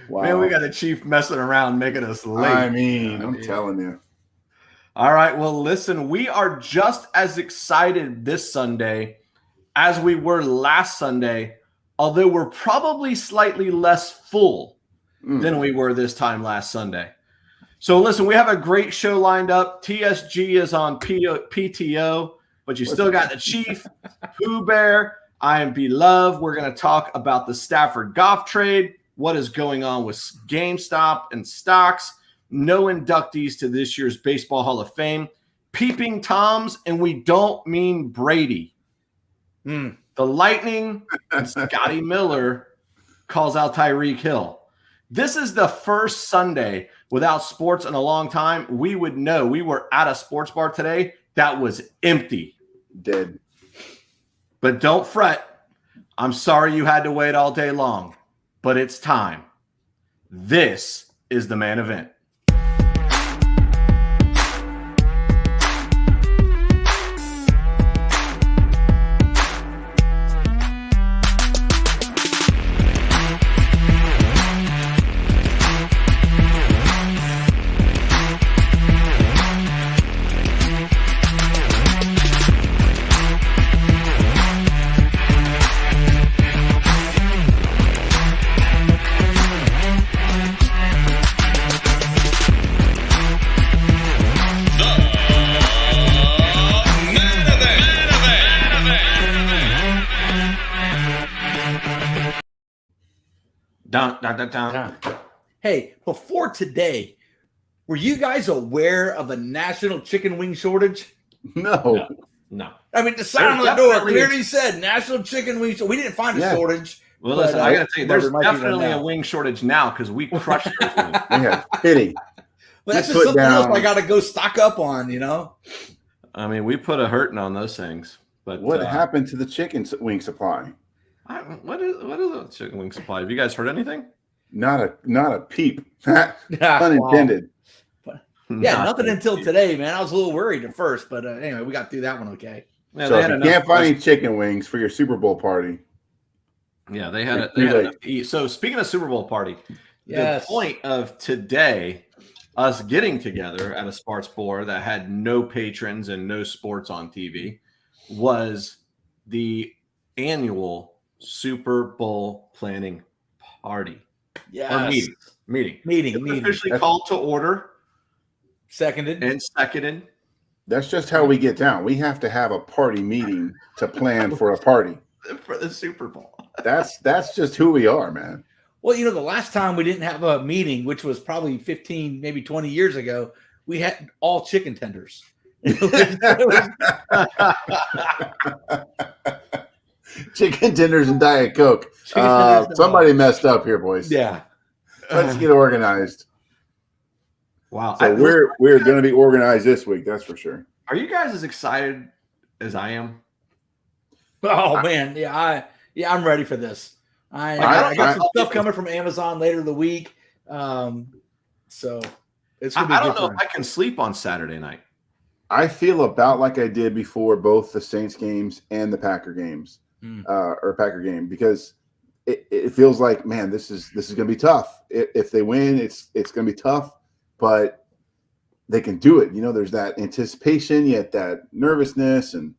Wow. Man, we got a chief messing around, making us late. I mean, I'm telling you. All right. Well, listen, we are just as excited this Sunday as we were last Sunday, although we're probably slightly less full than we were this time last Sunday. So listen, we have a great show lined up. TSG is on PTO, but you still got the Chief, Pooh Bear, I am Beloved. We're going to talk about the Stafford-Goff trade, what is going on with GameStop and stocks, no inductees to this year's Baseball Hall of Fame, peeping Toms, and we don't mean Brady. The Lightning and Scotty Miller calls out Tyreek Hill. This is the first Sunday without sports in a long time. We would know. We were at a sports bar today that was empty. Dead. But don't fret. I'm sorry you had to wait all day long, but it's time. This is the main event. Hey, before today, were you guys aware of a national chicken wing shortage? No. I mean, the sign on the door clearly said national chicken wing shortage. We didn't find a shortage. Well, listen, I got to tell you, there's definitely a wing shortage now because we crushed those wings. Yeah, pity. But that's just something else I got to go stock up on, you know? I mean, we put a hurting on those things. But what happened to the chicken wing supply? What is a chicken wing supply? Have you guys heard anything? Not a peep. Unintended. Yeah, nothing until today, man. I was a little worried at first, but anyway, we got through that one okay. Man, so if you can't find any chicken wings for your Super Bowl party. Yeah, they had enough to eat. So speaking of Super Bowl party, the point of today, us getting together at a sports bar that had no patrons and no sports on TV, was the annual Super Bowl planning party. Yeah, meeting. Officially called to order. Seconded. That's just how we get down. We have to have a party meeting to plan for a party. For the Super Bowl. That's just who we are, man. Well, you know, the last time we didn't have a meeting, which was probably 15, maybe 20 years ago, we had all chicken tenders. Chicken tenders and Diet Coke. Somebody messed up here, boys. Yeah. Let's get organized. Wow. So we're going to be organized this week, that's for sure. Are you guys as excited as I am? Oh, man. I'm ready for this. I got some stuff coming from Amazon later in the week. So it's going to be I don't know if I can sleep on Saturday night. I feel about like I did before both the Saints games and the Packer games, or Packer game, because it feels like, man, this is going to be tough. If they win, it's going to be tough, but they can do it. You know, there's that anticipation, yet that nervousness, and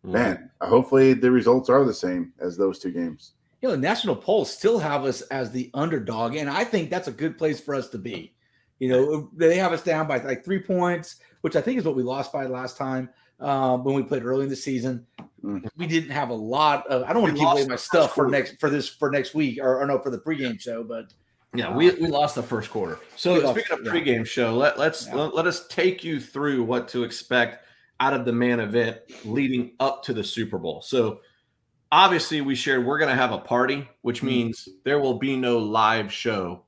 man, hopefully the results are the same as those two games. You know, the national polls still have us as the underdog, and I think that's a good place for us to be. You know, they have us down by like 3 points, which I think is what we lost by last time when we played early in the season. We didn't have a lot of. I don't want to give away my stuff for next week or no, for the pregame show, but yeah, we lost the first quarter. So speaking of pregame show, let us take you through what to expect out of the main event leading up to the Super Bowl. So obviously we shared we're going to have a party, which means there will be no live show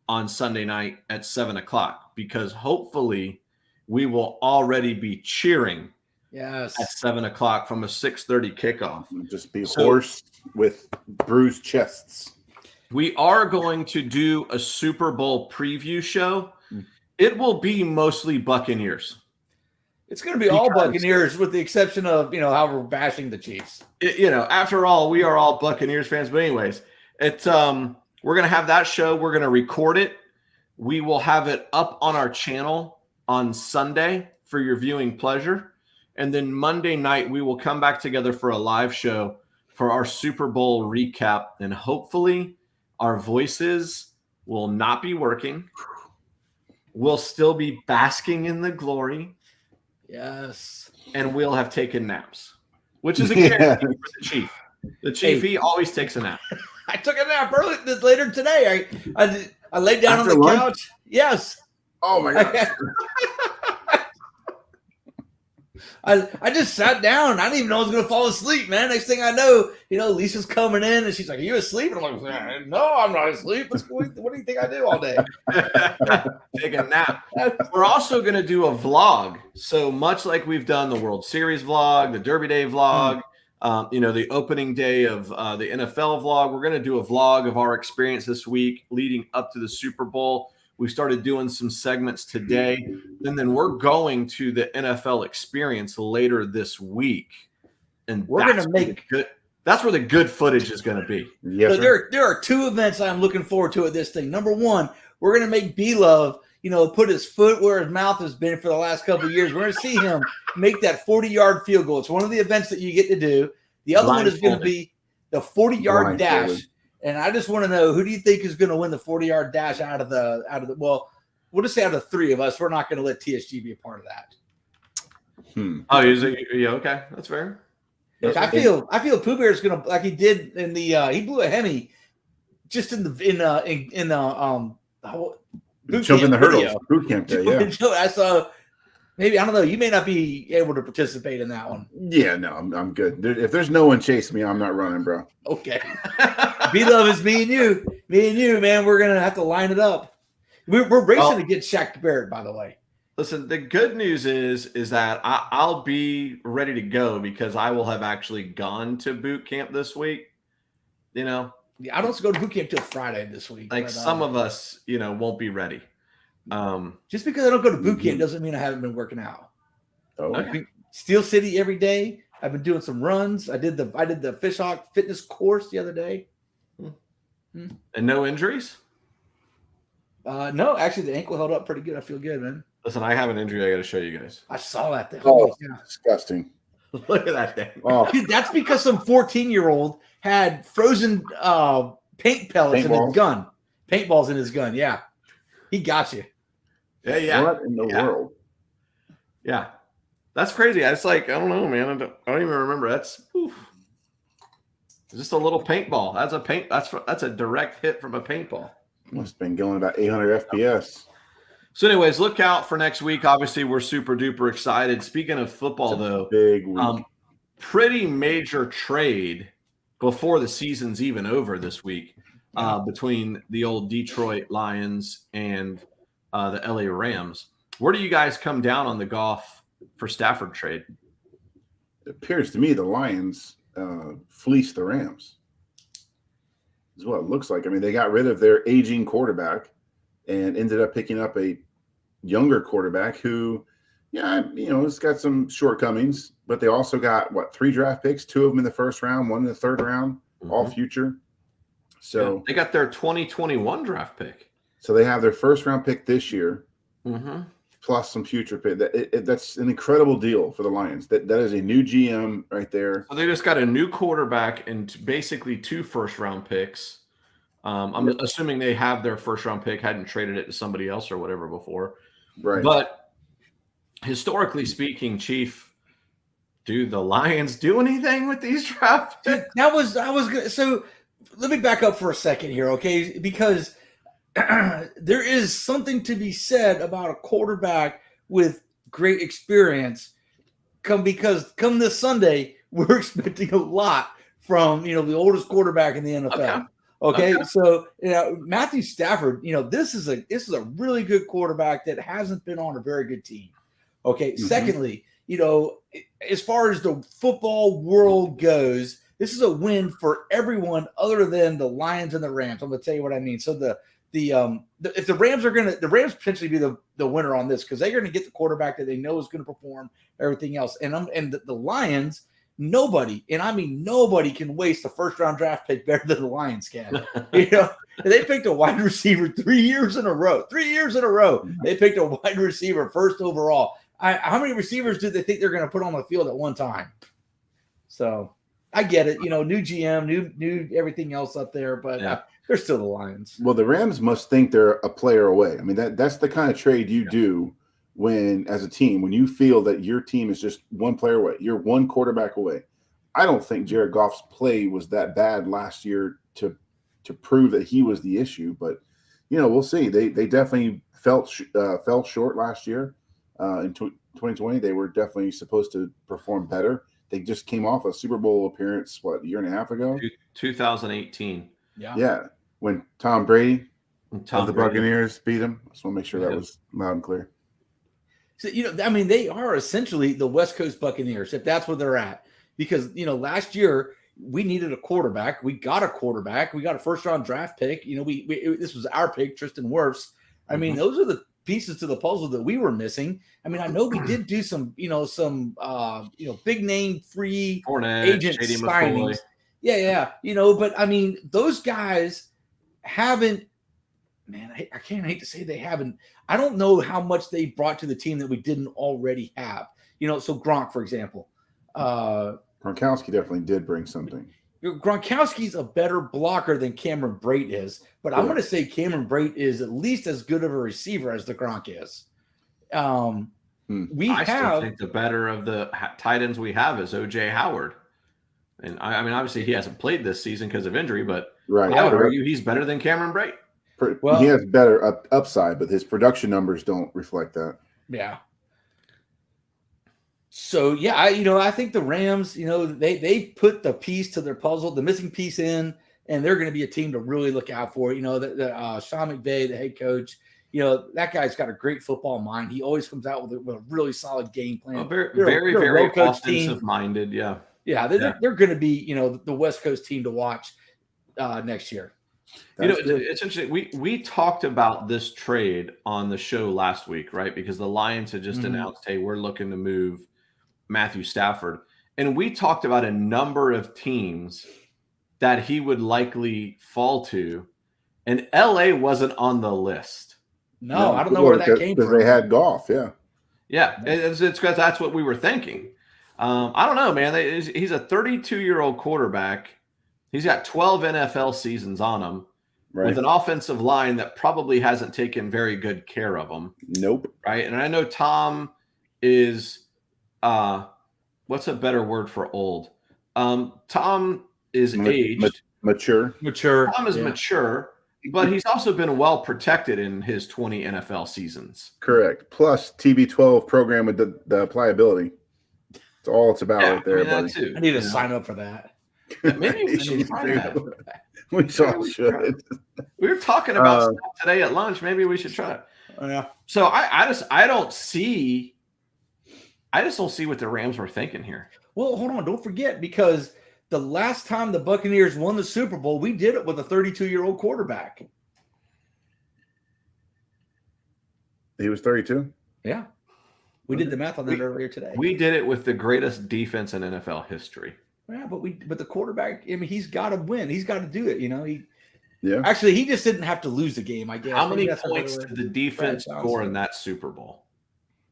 on Sunday night at 7:00 because hopefully we will already be cheering at 7:00 from a 6:30 kickoff. Just be hoarse with bruised chests. We are going to do a Super Bowl preview show. It will be mostly Buccaneers. It's going to be all Buccaneers with the exception of, you know, how we're bashing the Chiefs. After all, we are all Buccaneers fans. But anyways, it's We're going to have that show. We're going to record it. We will have it up on our channel on Sunday for your viewing pleasure. And then Monday night, we will come back together for a live show for our Super Bowl recap. And hopefully our voices will not be working. We'll still be basking in the glory. Yes. And we'll have taken naps, which is a guarantee for the Chief. The Chief, he always takes a nap. I took a nap later today. I laid down After on the lunch? couch. Yes. Oh my gosh. I just sat down. I didn't even know I was going to fall asleep, man. Next thing I know, Lisa's coming in and she's like, "Are you asleep?" And I'm like, "No, I'm not asleep. What do you think I do all day?" Take a nap. We're also going to do a vlog. So much like we've done the World Series vlog, the Derby Day vlog, the opening day of the NFL vlog. We're going to do a vlog of our experience this week leading up to the Super Bowl. We started doing some segments today, and then we're going to the NFL experience later this week. And we're going to make good. That's where the good footage is going to be. Yes, so there are two events I'm looking forward to at this thing. Number one, we're going to make B-Love, put his foot where his mouth has been for the last couple of years. We're going to see him make that 40-yard field goal. It's one of the events that you get to do. The other one is going to be the 40-yard dash. And I just want to know, who do you think is going to win the 40-yard dash out of the well, we'll just say out of the three of us. We're not going to let TSG be a part of that. Oh, is it? Yeah, okay. That's fair. I feel Pooh Bear is going to, like he did in the he blew a Hemi just in the jumping the hurdles boot camp day. Yeah. I saw. Maybe, I don't know. You may not be able to participate in that one. Yeah, no, I'm good. If there's no one chasing me, I'm not running, bro. Okay. B-Love is me and you. Me and you, man. We're going to have to line it up. We're racing against Shaq Barrett, by the way. Listen, the good news is that I'll be ready to go because I will have actually gone to boot camp this week. Yeah, I don't go to boot camp till Friday this week. Like some of us, won't be ready. Just because I don't go to boot camp doesn't mean I haven't been working out. Oh, okay. Steel City every day. I've been doing some runs. I did the Fish Hawk fitness course the other day. And no injuries? No, actually the ankle held up pretty good. I feel good, man. Listen, I have an injury I got to show you guys. I saw that thing. Oh, disgusting. Look at that thing. Oh. Dude, that's because some 14-year-old had frozen paint pellets in his gun. Paintballs in his gun, yeah. He got you. Yeah. What in the world? Yeah. That's crazy. It's like, I don't know, man. I don't even remember. That's just a little paintball. That's a direct hit from a paintball. Must have been going about 800 FPS. So anyways, look out for next week. Obviously, we're super duper excited. Speaking of football, though, big week. Pretty major trade before the season's even over this week between the old Detroit Lions and the LA Rams. Where do you guys come down on the Goff for Stafford trade? It appears to me the Lions fleeced the Rams. Is what it looks like. I mean, they got rid of their aging quarterback and ended up picking up a younger quarterback who, has got some shortcomings, but they also got 3 draft picks, 2 of them in the first round, 1 in the third round, all future. So they got their 2021 draft pick. So they have their first round pick this year, plus some future pick. That's an incredible deal for the Lions. That is a new GM right there. So they just got a new quarterback and basically 2 first round picks. I'm assuming they have their first round pick, hadn't traded it to somebody else or whatever before. Right. But historically speaking, Chief, do the Lions do anything with these draft picks? I was gonna, so let me back up for a second here, okay? Because there is something to be said about a quarterback with great experience. Because come this Sunday, we're expecting a lot from the oldest quarterback in the NFL. Okay. So Matthew Stafford, this is a really good quarterback that hasn't been on a very good team. Okay. Secondly, as far as the football world goes, this is a win for everyone other than the Lions and the Rams. I'm going to tell you what I mean. So if the Rams the Rams potentially be the winner on this because they're going to get the quarterback that they know is going to perform everything else. And the Lions, nobody, and I mean nobody, can waste a first round draft pick better than the Lions can. They picked a wide receiver 3 years in a row. 3 years in a row. They picked a wide receiver first overall. How many receivers do they think they're going to put on the field at one time? So I get it. New GM, new everything else up there, but they're still the Lions. Well, the Rams must think they're a player away. I mean, that's the kind of trade you do when, as a team, when you feel that your team is just one player away, you're one quarterback away. I don't think Jared Goff's play was that bad last year to prove that he was the issue, but we'll see. They definitely fell short last year. In 2020, they were definitely supposed to perform better. They just came off a Super Bowl appearance, a year and a half ago? 2018. Yeah. When Tom Brady of the Buccaneers beat him. I just want to make sure that was loud and clear. So, they are essentially the West Coast Buccaneers, if that's where they're at. Because, last year we needed a quarterback. We got a quarterback. We got a first-round draft pick. This was our pick, Tristan Wirfs. I mean, those are the pieces to the puzzle that we were missing. I mean, I know we did do some big name free agent signings. Yeah. But I mean, those guys haven't, man, I can't hate to say they haven't. I don't know how much they brought to the team that we didn't already have. So Gronk, for example. Gronkowski definitely did bring something. Gronkowski's a better blocker than Cameron Brate is, but I'm going to say Cameron Brate is at least as good of a receiver as the Gronk is. I still think the better of the tight ends we have is O.J. Howard. And I mean, obviously he hasn't played this season because of injury, but I would argue he's better than Cameron Brate. Well, he has better upside, but his production numbers don't reflect that. Yeah. So, I think the Rams, they put the piece to their puzzle, the missing piece in, and they're going to be a team to really look out for. Sean McVay, the head coach, that guy's got a great football mind. He always comes out with a really solid game plan. Very offensive minded. Yeah. Yeah. They're going to be, the West Coast team to watch next year. It's interesting. We talked about this trade on the show last week, right? Because the Lions had just announced, hey, we're looking to move Matthew Stafford. And we talked about a number of teams that he would likely fall to. And LA wasn't on the list. No, I don't know where that came from. Because they had Goff, yeah. Yeah, it's because that's what we were thinking. I don't know, man. He's a 32-year-old quarterback. He's got 12 NFL seasons on him with an offensive line that probably hasn't taken very good care of him. Nope. Right? And I know Tom is what's a better word for old? Tom is aged. Mature. Tom is mature, but he's also been well protected in his 20 NFL seasons. Correct. Plus TB12 program with the pliability. That's all it's about right there, buddy. Too, I need to sign up for that. Maybe we should try that. We all should. We were talking about stuff today at lunch. Maybe we should try it. Yeah. So I don't see what the Rams were thinking here. Well, hold on. Don't forget, because the last time the Buccaneers won the Super Bowl, we did it with a 32-year-old quarterback. He was 32? Yeah. We did the math on that earlier today. We did it with the greatest defense in NFL history. Yeah, but the quarterback, I mean, he's got to win. He's got to do it, Yeah. Actually, he just didn't have to lose the game, I guess. How many points did the defense score in that Super Bowl?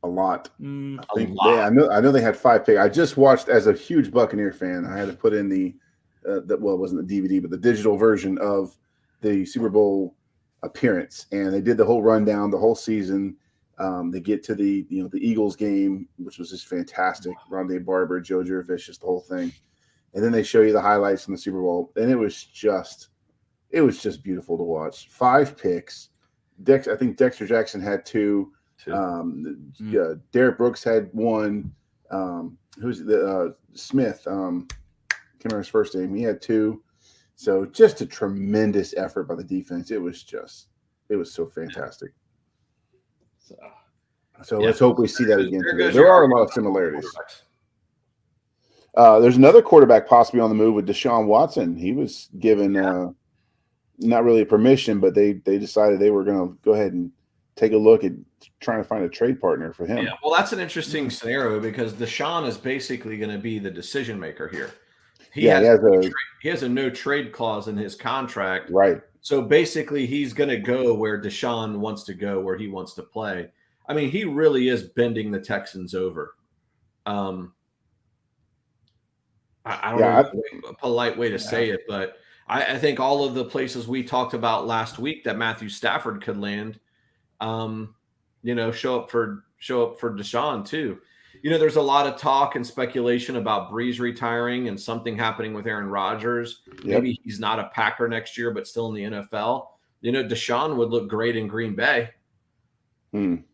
A lot. A lot. I know they had 5 picks. I just watched, as a huge Buccaneer fan, I had to put in it wasn't the DVD, but the digital version of the Super Bowl appearance, and they did the whole rundown, the whole season. They get to the Eagles game, which was just fantastic. Rondé Barber, Joe Jurevicius, the whole thing, and then they show you the highlights from the Super Bowl, and it was just beautiful to watch. 5 picks. I think Dexter Jackson had 2. Derek Brooks had 1. Who's the Smith? Can't remember his first name. He had 2. So just a tremendous effort by the defense. It was so fantastic. So let's hope we see that again today. There are a lot of similarities. There's another quarterback possibly on the move with Deshaun Watson. He was given not really permission, but they decided they were going to go ahead and take a look at trying to find a trade partner for him. Yeah, well, that's an interesting scenario because Deshaun is basically going to be the decision maker here. He has a no trade clause in his contract. Right. So basically, he's going to go where Deshaun wants to go, where he wants to play. I mean, he really is bending the Texans over. I don't know a polite way to say it, but I think all of the places we talked about last week that Matthew Stafford could land, show up for Deshaun too. There's a lot of talk and speculation about Breeze retiring and something happening with Aaron Rodgers. Yep. Maybe he's not a Packer next year, but still in the NFL. Deshaun would look great in Green Bay. I'm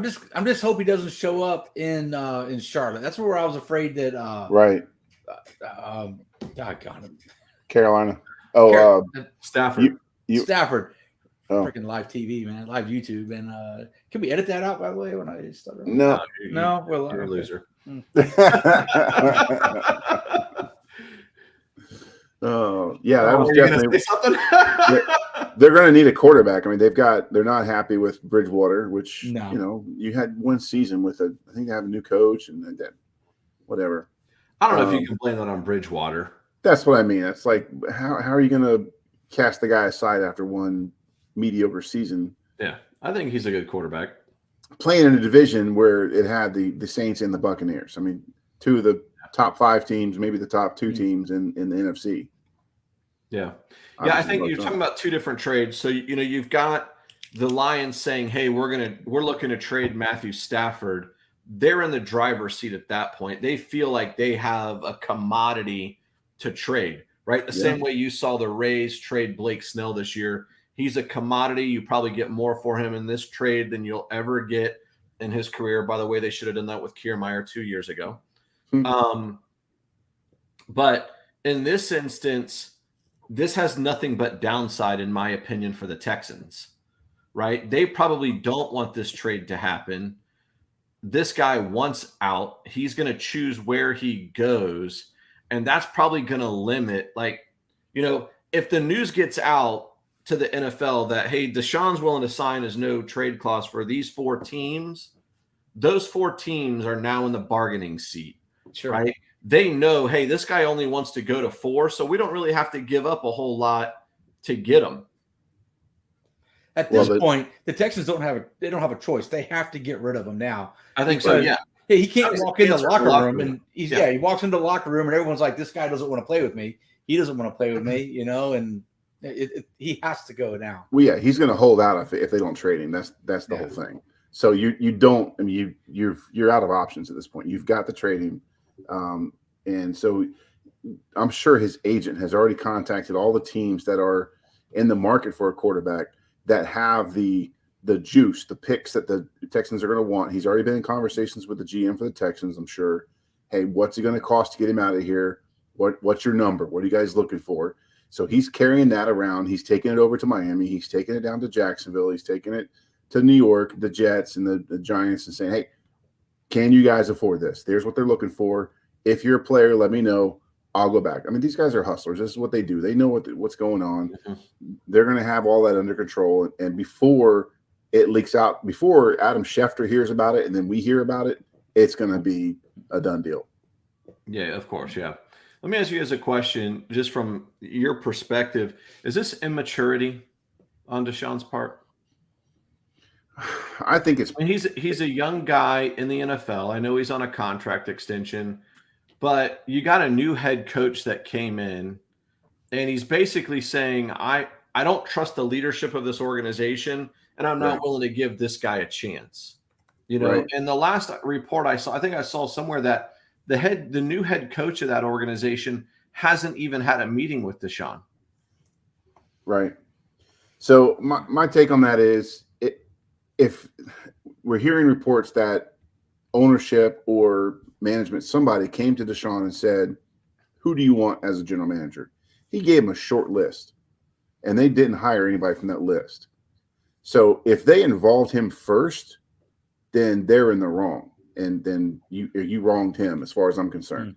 just hope he doesn't show up in Charlotte. That's where I was afraid that right. Carolina. Stafford. Stafford. Freaking live TV, man, live YouTube, and can we edit that out? By the way, when I start. No, you're a loser. Oh yeah, that was definitely something. They're going to need a quarterback. I mean, they're not happy with Bridgewater, which you had one season with I think they have a new coach and that whatever. I don't know if you can blame that on Bridgewater. That's what I mean. It's like how are you going to cast the guy aside after one mediocre season? Yeah, I think he's a good quarterback. Playing in a division where it had the Saints and the Buccaneers. I mean, two of the top 5 teams, maybe the top 2 teams in the NFC. Yeah. I think you're talking about 2 different trades. So you've got the Lions saying, "Hey, we're looking to trade Matthew Stafford." They're in the driver's seat at that point. They feel like they have a commodity to trade, right? The same way you saw the Rays trade Blake Snell this year. He's a commodity. You probably get more for him in this trade than you'll ever get in his career. By the way, they should have done that with Kiermaier 2 years ago. But in this instance, this has nothing but downside, in my opinion, for the Texans, right? They probably don't want this trade to happen. This guy wants out. He's going to choose where he goes, and that's probably going to limit, if the news gets out to the NFL that, hey, Deshaun's willing to sign his no trade clause for these 4 teams, those 4 teams are now in the bargaining seat, right? They know, hey, this guy only wants to go to 4, so we don't really have to give up a whole lot to get him. At this point, the Texans don't have a choice. They have to get rid of him now. I think so. Yeah. He can't walk in the locker room and he walks into the locker room and everyone's like, this guy doesn't want to play with me. He doesn't want to play with me, and he has to go now. Well, yeah, he's going to hold out if they don't trade him. That's the whole thing. So you don't. I mean, you're out of options at this point. You've got to trade him, and so I'm sure his agent has already contacted all the teams that are in the market for a quarterback that have the juice, the picks that the Texans are going to want. He's already been in conversations with the GM for the Texans, I'm sure. Hey, what's it going to cost to get him out of here? What's your number? What are you guys looking for? So he's carrying that around. He's taking it over to Miami. He's taking it down to Jacksonville. He's taking it to New York, the Jets and the Giants, and saying, hey, can you guys afford this? There's what they're looking for. If you're a player, let me know. I'll go back. I mean, these guys are hustlers. This is what they do. They know what's going on. Mm-hmm. They're going to have all that under control. And before it leaks out, before Adam Schefter hears about it and then we hear about it, it's going to be a done deal. Yeah, of course. Yeah. Let me ask you guys a question, just from your perspective. Is this immaturity on Deshaun's part? I think it's. I mean, he's a young guy in the NFL. I know he's on a contract extension, but you got a new head coach that came in, and he's basically saying, I don't trust the leadership of this organization, and I'm not willing to give this guy a chance. And the last report I saw, I think I saw somewhere that the new head coach of that organization hasn't even had a meeting with Deshaun. Right. So my take on that is, if we're hearing reports that ownership or management, somebody came to Deshaun and said, who do you want as a general manager? He gave him a short list, and they didn't hire anybody from that list. So if they involved him first, then they're in the wrong. And then you wronged him as far as I'm concerned.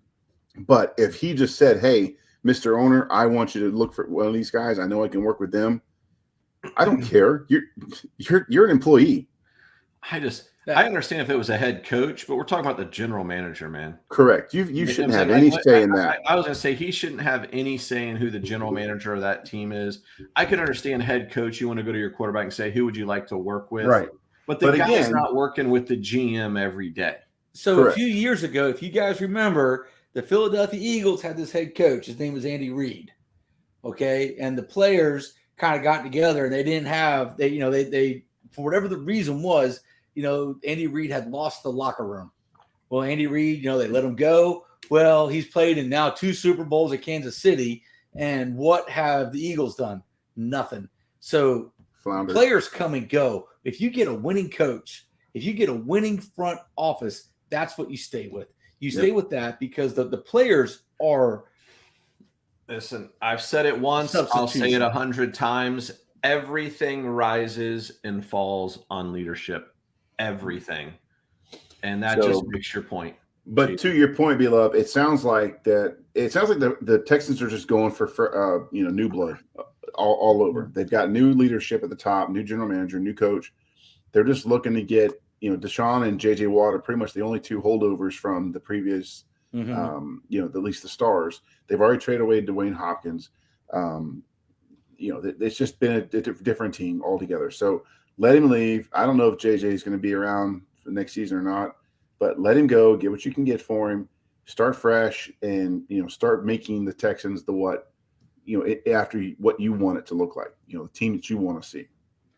But if he just said, hey, Mr. Owner, I want you to look for one of these guys. I know I can work with them. I don't care. You're an employee. I I understand if it was a head coach, but we're talking about the general manager, man. Correct. You shouldn't have any say in that. I was going to say he shouldn't have any say in who the general manager of that team is. I can understand head coach. You want to go to your quarterback and say, who would you like to work with? Right. But the guy's not working with the GM every day. So correct. A few years ago, if you guys remember, the Philadelphia Eagles had this head coach. His name was Andy Reid. Okay. And the players kind of got together and they didn't have, they for whatever the reason was, Andy Reid had lost the locker room. Well, Andy Reid, they let him go. Well, he's played in now 2 Super Bowls at Kansas City. And what have the Eagles done? Nothing. So players come and go. If you get a winning coach, if you get a winning front office, that's what you stay with. You stay with that because the players are. Listen, I've said it once. I'll say it 100 times. Everything rises and falls on leadership. Everything. And that just makes your point. But to your point, beloved, it sounds like the Texans are just going for new blood all over. They've got new leadership at the top, new general manager, new coach. They're just looking to get, Deshaun and JJ Watt are pretty much the only 2 holdovers from the previous, at least the stars. They've already traded away Dwayne Hopkins. It's just been a different team altogether. So let him leave. I don't know if JJ is going to be around for next season or not, but let him go. Get what you can get for him. Start fresh, and start making the Texans after what you want it to look like. The team that you want to see.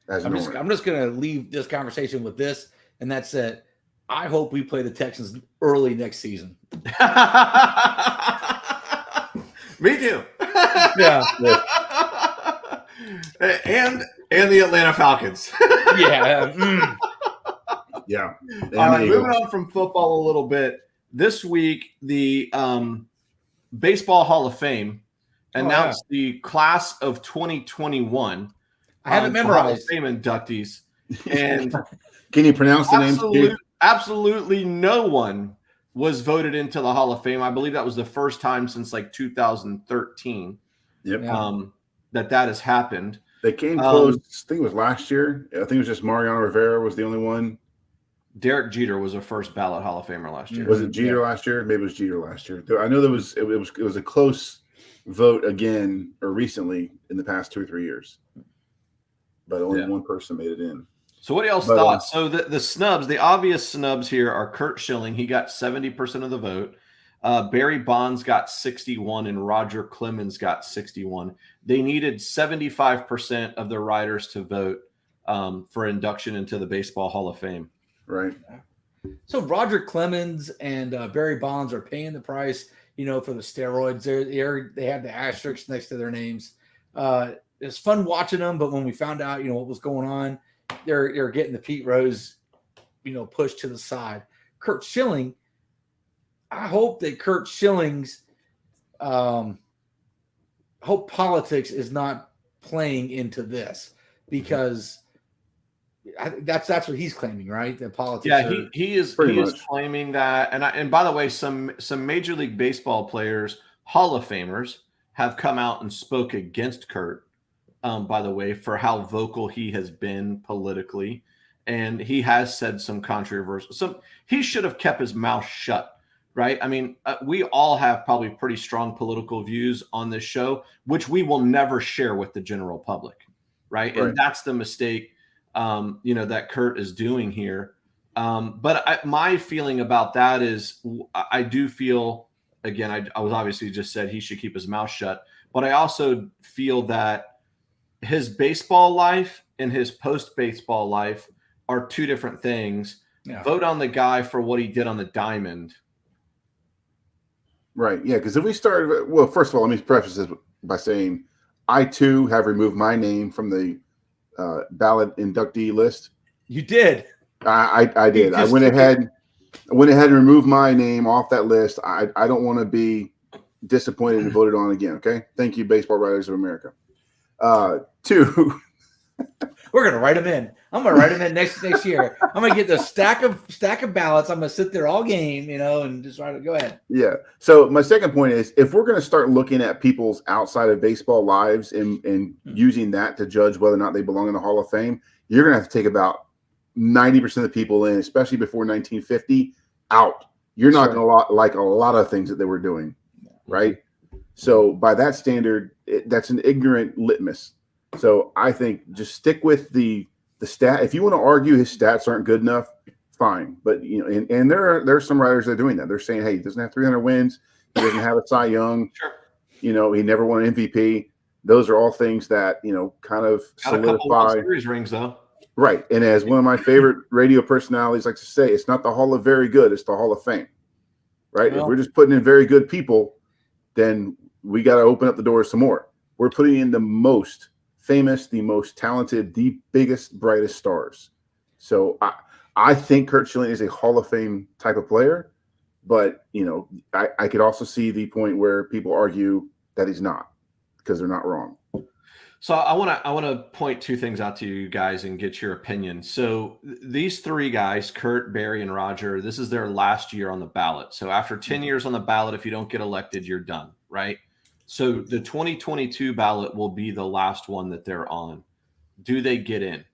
I'm just going to leave this conversation with this, and that's it. I hope we play the Texans early next season. Me too. Yeah. And the Atlanta Falcons. Yeah. Yeah. All right, moving on from football a little bit. This week, the Baseball Hall of Fame announced the class of 2021. I haven't memorized. Hall of Fame inductees. And can you pronounce the names? Absolutely no one was voted into the Hall of Fame. I believe that was the first time since 2013 that has happened. They came close. I think it was last year. I think it was just Mariano Rivera was the only one. Derek Jeter was a first ballot Hall of Famer last year. Was it Jeter last year? Maybe it was Jeter last year. I know it was a close vote again or recently in the past 2 or 3 years. But only one person made it in. So what else thought? So the snubs, the obvious snubs here are Curt Schilling. He got 70% of the vote. Barry Bonds got 61 and Roger Clemens got 61. They needed 75% of the writers to vote for induction into the Baseball Hall of Fame. Right. So Roger Clemens and Barry Bonds are paying the price, for the steroids. They have the asterisks next to their names. It's fun watching them, but when we found out, what was going on, they're getting the Pete Rose, pushed to the side. Curt Schilling, I hope that Curt Schilling's hope politics is not playing into this because that's what he's claiming, right? That politics. Yeah, he is claiming that. And by the way, some Major League Baseball players, Hall of Famers, have come out and spoke against Curt. By the way, for how vocal he has been politically. And he has said some controversial. He should have kept his mouth shut, right? I mean, we all have probably pretty strong political views on this show, which we will never share with the general public, right? And that's the mistake, that Curt is doing here. But my feeling about that is I do feel, again, I was obviously just said he should keep his mouth shut. But I also feel that his baseball life and his post-baseball life are 2 different things. Yeah. Vote on the guy for what he did on the diamond. Right. Yeah. Because if we start, well, first of all, let me preface this by saying I too have removed my name from the ballot inductee list. You did. I did. I went ahead and removed my name off that list. I don't want to be disappointed and voted on again. Okay. Thank you, Baseball Writers of America. 2. We're gonna write them in. I'm gonna write them in next year. I'm gonna get the stack of ballots. I'm gonna sit there all game, and just write it. Go ahead. Yeah. So my second point is, if we're gonna start looking at people's outside of baseball lives and using that to judge whether or not they belong in the Hall of Fame, you're gonna have to take about 90% of the people in, especially before 1950, out. You're not going to like a lot of things that they were doing, right? So by that standard, that's an ignorant litmus. So I think just stick with the stat. If you want to argue his stats aren't good enough, fine. But and there are some writers that are doing that. They're saying, hey, he doesn't have 300 wins, he doesn't have a Cy Young, he never won an MVP. Those are all things that kind of solidify. A couple series rings though. Right. And as one of my favorite radio personalities likes to say, it's not the Hall of Very Good, it's the Hall of Fame. Right? Well, if we're just putting in very good people, then we got to open up the doors some more. We're putting in the most famous, the most talented, the biggest, brightest stars. So I think Curt Schilling is a Hall of Fame type of player, but I could also see the point where people argue that he's not, because they're not wrong. So I want to point two things out to you guys and get your opinion. So these three guys, Curt, Barry, and Roger, this is their last year on the ballot. So after 10 years on the ballot, if you don't get elected, you're done, right? So the 2022 ballot will be the last one that they're on. Do they get in?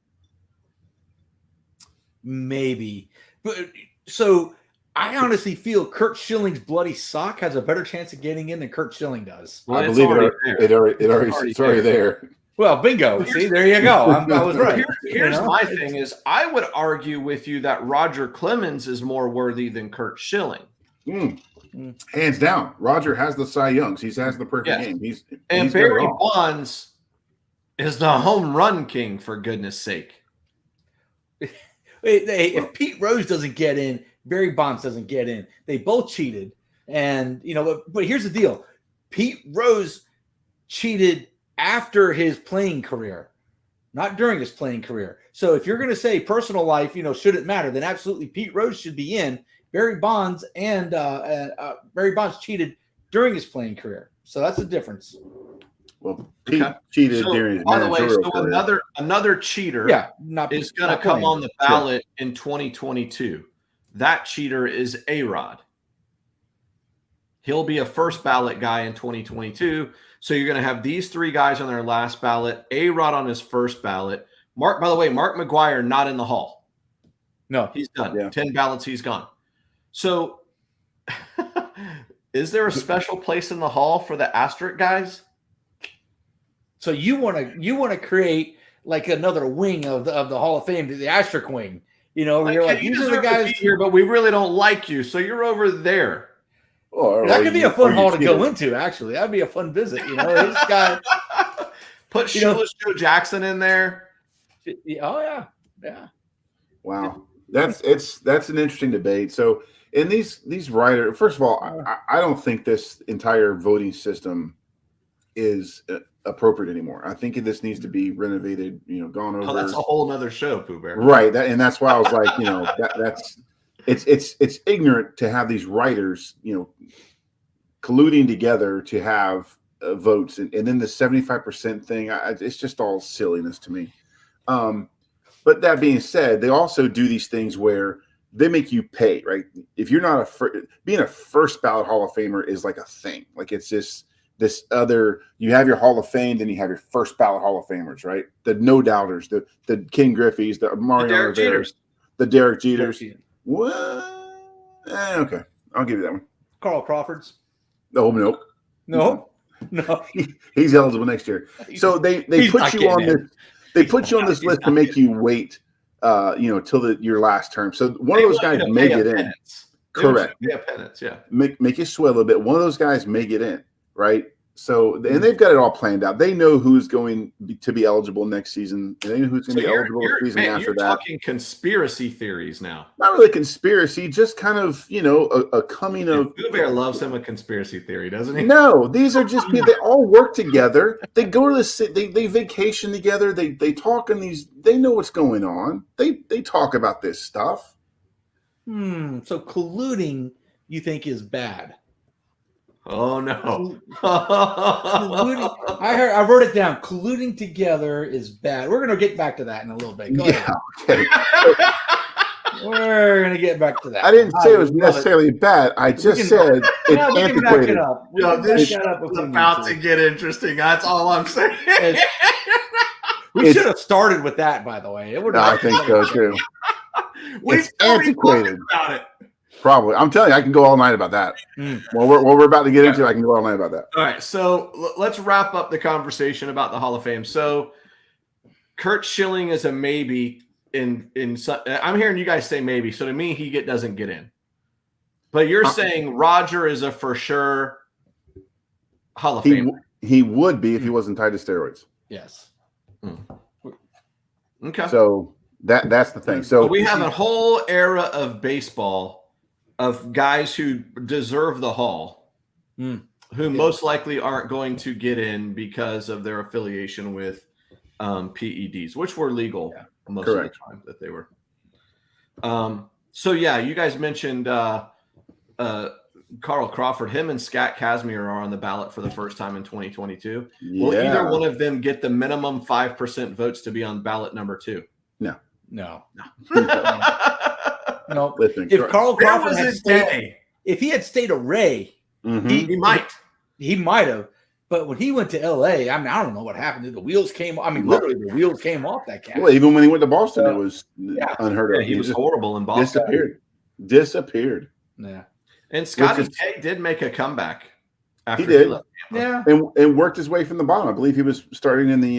Maybe. But so I honestly feel Curt Schilling's bloody sock has a better chance of getting in than Curt Schilling does. Well, I believe it's already there. Well, bingo. See, there you go. I was right. Here's my thing is I would argue with you that Roger Clemens is more worthy than Curt Schilling. Hands down. Roger has the Cy Youngs. He has the perfect game. He's Barry Bonds is the home run king, for goodness sake. If Pete Rose doesn't get in, Barry Bonds doesn't get in. They both cheated. And, but here's the deal. Pete Rose cheated after his playing career, not during his playing career. So if you're going to say personal life, shouldn't matter, then absolutely Pete Rose should be in. Barry Bonds and Barry Bonds cheated during his playing career. So that's the difference. Well, Pete cheated during his managerial career. Another cheater is going to come on the ballot in 2022. That cheater is A-Rod. He'll be a first ballot guy in 2022. So you're going to have these three guys on their last ballot, A-Rod on his first ballot. By the way, Mark McGwire not in the Hall. No. He's done. Yeah. 10 ballots, he's gone. So is there a special place in the Hall for the asterisk guys? So you want to create like another wing of the Hall of Fame, the asterisk wing. Where you're like, these are the guys here, but we really don't like you, so you're over there. That could be a fun hall to go into, actually. That'd be a fun visit. This guy. Put Shoeless Joe Jackson in there. Oh, yeah. Wow. That's an interesting debate. So in these writers, first of all, I don't think this entire voting system is appropriate anymore. I think this needs to be renovated, gone over. Oh, that's a whole nother show, Pooh Bear. Right. And that's why I was like, that's it's ignorant to have these writers, colluding together to have votes. And then the 75% thing, it's just all silliness to me. But that being said, they also do these things where they make you pay, right? If you're not being a first ballot Hall of Famer is like a thing. Like it's just this other, you have your Hall of Fame, then you have your first ballot Hall of Famers, right? The no doubters, the Ken Griffey's, the Mario Rivera's, the Derek Jeters. What? Okay, I'll give you that one. Carl Crawford's. Oh, nope. No. He's eligible next year. So they put you on this. They put you on this list to make you wait, till your last term. So one of those guys may get in. Correct. Yeah, penance. Yeah. Make you sweat a little bit. One of those guys may get in, right? So, and they've got it all planned out. They know who's going to be eligible next season. And they know who's going to be eligible the season after that. You're talking conspiracy theories now. Not really conspiracy, just kind of, a coming of. Pooh Bear loves him a conspiracy theory, doesn't he? No, these are just people. They all work together. They go to the city. They vacation together. They talk in these. They know what's going on. They talk about this stuff. So colluding, you think, is bad? Oh no! I wrote it down. Colluding together is bad. We're going to get back to that in a little bit. Go ahead. Okay. We're going to get back to that. I didn't say it was necessarily bad. I just said it's antiquated. This is about to get interesting. That's all I'm saying. We should have started with that, by the way. I think so too. It's antiquated. About it. Probably. I'm telling you, I can go all night about that. What we're about to get into, I can go all night about that. All right, so let's wrap up the conversation about the Hall of Fame. So Curt Schilling is a maybe in I'm hearing you guys say maybe. So to me, he doesn't get in. But you're saying Roger is a for sure Hall of Fame. He would be if he wasn't tied to steroids. Yes. Okay. So that's the thing. So we have a whole era of baseball of guys who deserve the Hall, who most likely aren't going to get in because of their affiliation with PEDs, which were legal most of the time that they were. So yeah, you guys mentioned Carl Crawford. Him and Scat Kazmir are on the ballot for the first time in 2022. Yeah. Will either one of them get the minimum 5% votes to be on ballot number 2? No. Listen, If Carl Crawford had stayed, if he had stayed a Ray, he might. He might have. But when he went to LA, I mean, I don't know what happened. The wheels came. I mean, literally, the wheels came off that cat. Well, even when he went to Boston, it was unheard of. Yeah, he was horrible in Boston. Disappeared. Yeah. And Scotty K did make a comeback after he did. left Tampa. Yeah, and worked his way from the bottom. I believe he was starting in the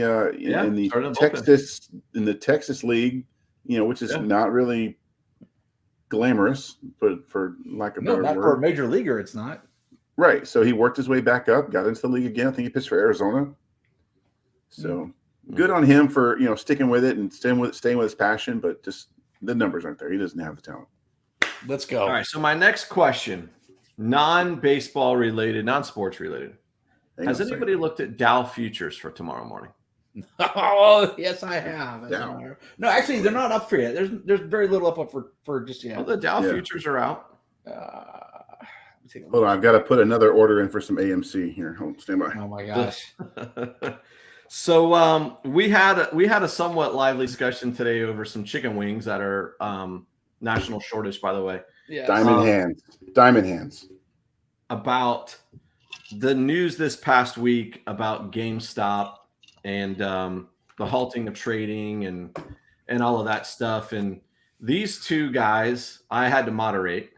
Texas League, which is not really glamorous, but for lack of a better not word. for a major leaguer, it's not. Right. So he worked his way back up, got into the league again. I think he pitched for Arizona. So good on him for sticking with it and staying with his passion, but just the numbers aren't there. He doesn't have the talent. Let's go. All right. So my next question, non-baseball related, non-sports related. Has anybody looked at Dow futures for tomorrow morning? Oh, yes, I have. No, actually, they're not up for yet. There's very little up for just yet. Well, the Dow futures are out. Hold on, I've got to put another order in for some AMC here. Stand by. Oh my gosh. So we had a somewhat lively discussion today over some chicken wings that are national shortage, by the way. Yeah. Diamond hands. About the news this past week about GameStop and the halting of trading and all of that stuff. And these two guys, I had to moderate,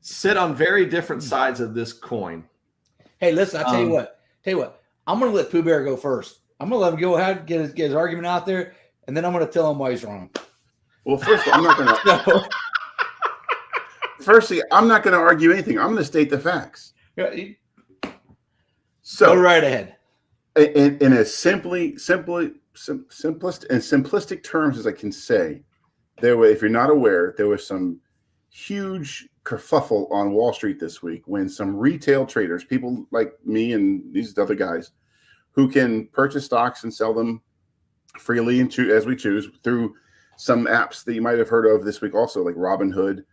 sit on very different sides of this coin. Hey, listen, I'll tell you what. I'm going to let Pooh Bear go first. I'm going to let him go ahead, get his argument out there, and then I'm going to tell him why he's wrong. Well, first, I'm not going to. Firstly, I'm not going to argue anything. I'm going to state the facts. So go right ahead. In as simplistic terms as I can say, if you're not aware, there was some huge kerfuffle on Wall Street this week when some retail traders, people like me and these other guys, who can purchase stocks and sell them freely and as we choose through some apps that you might have heard of this week also, like Robinhood,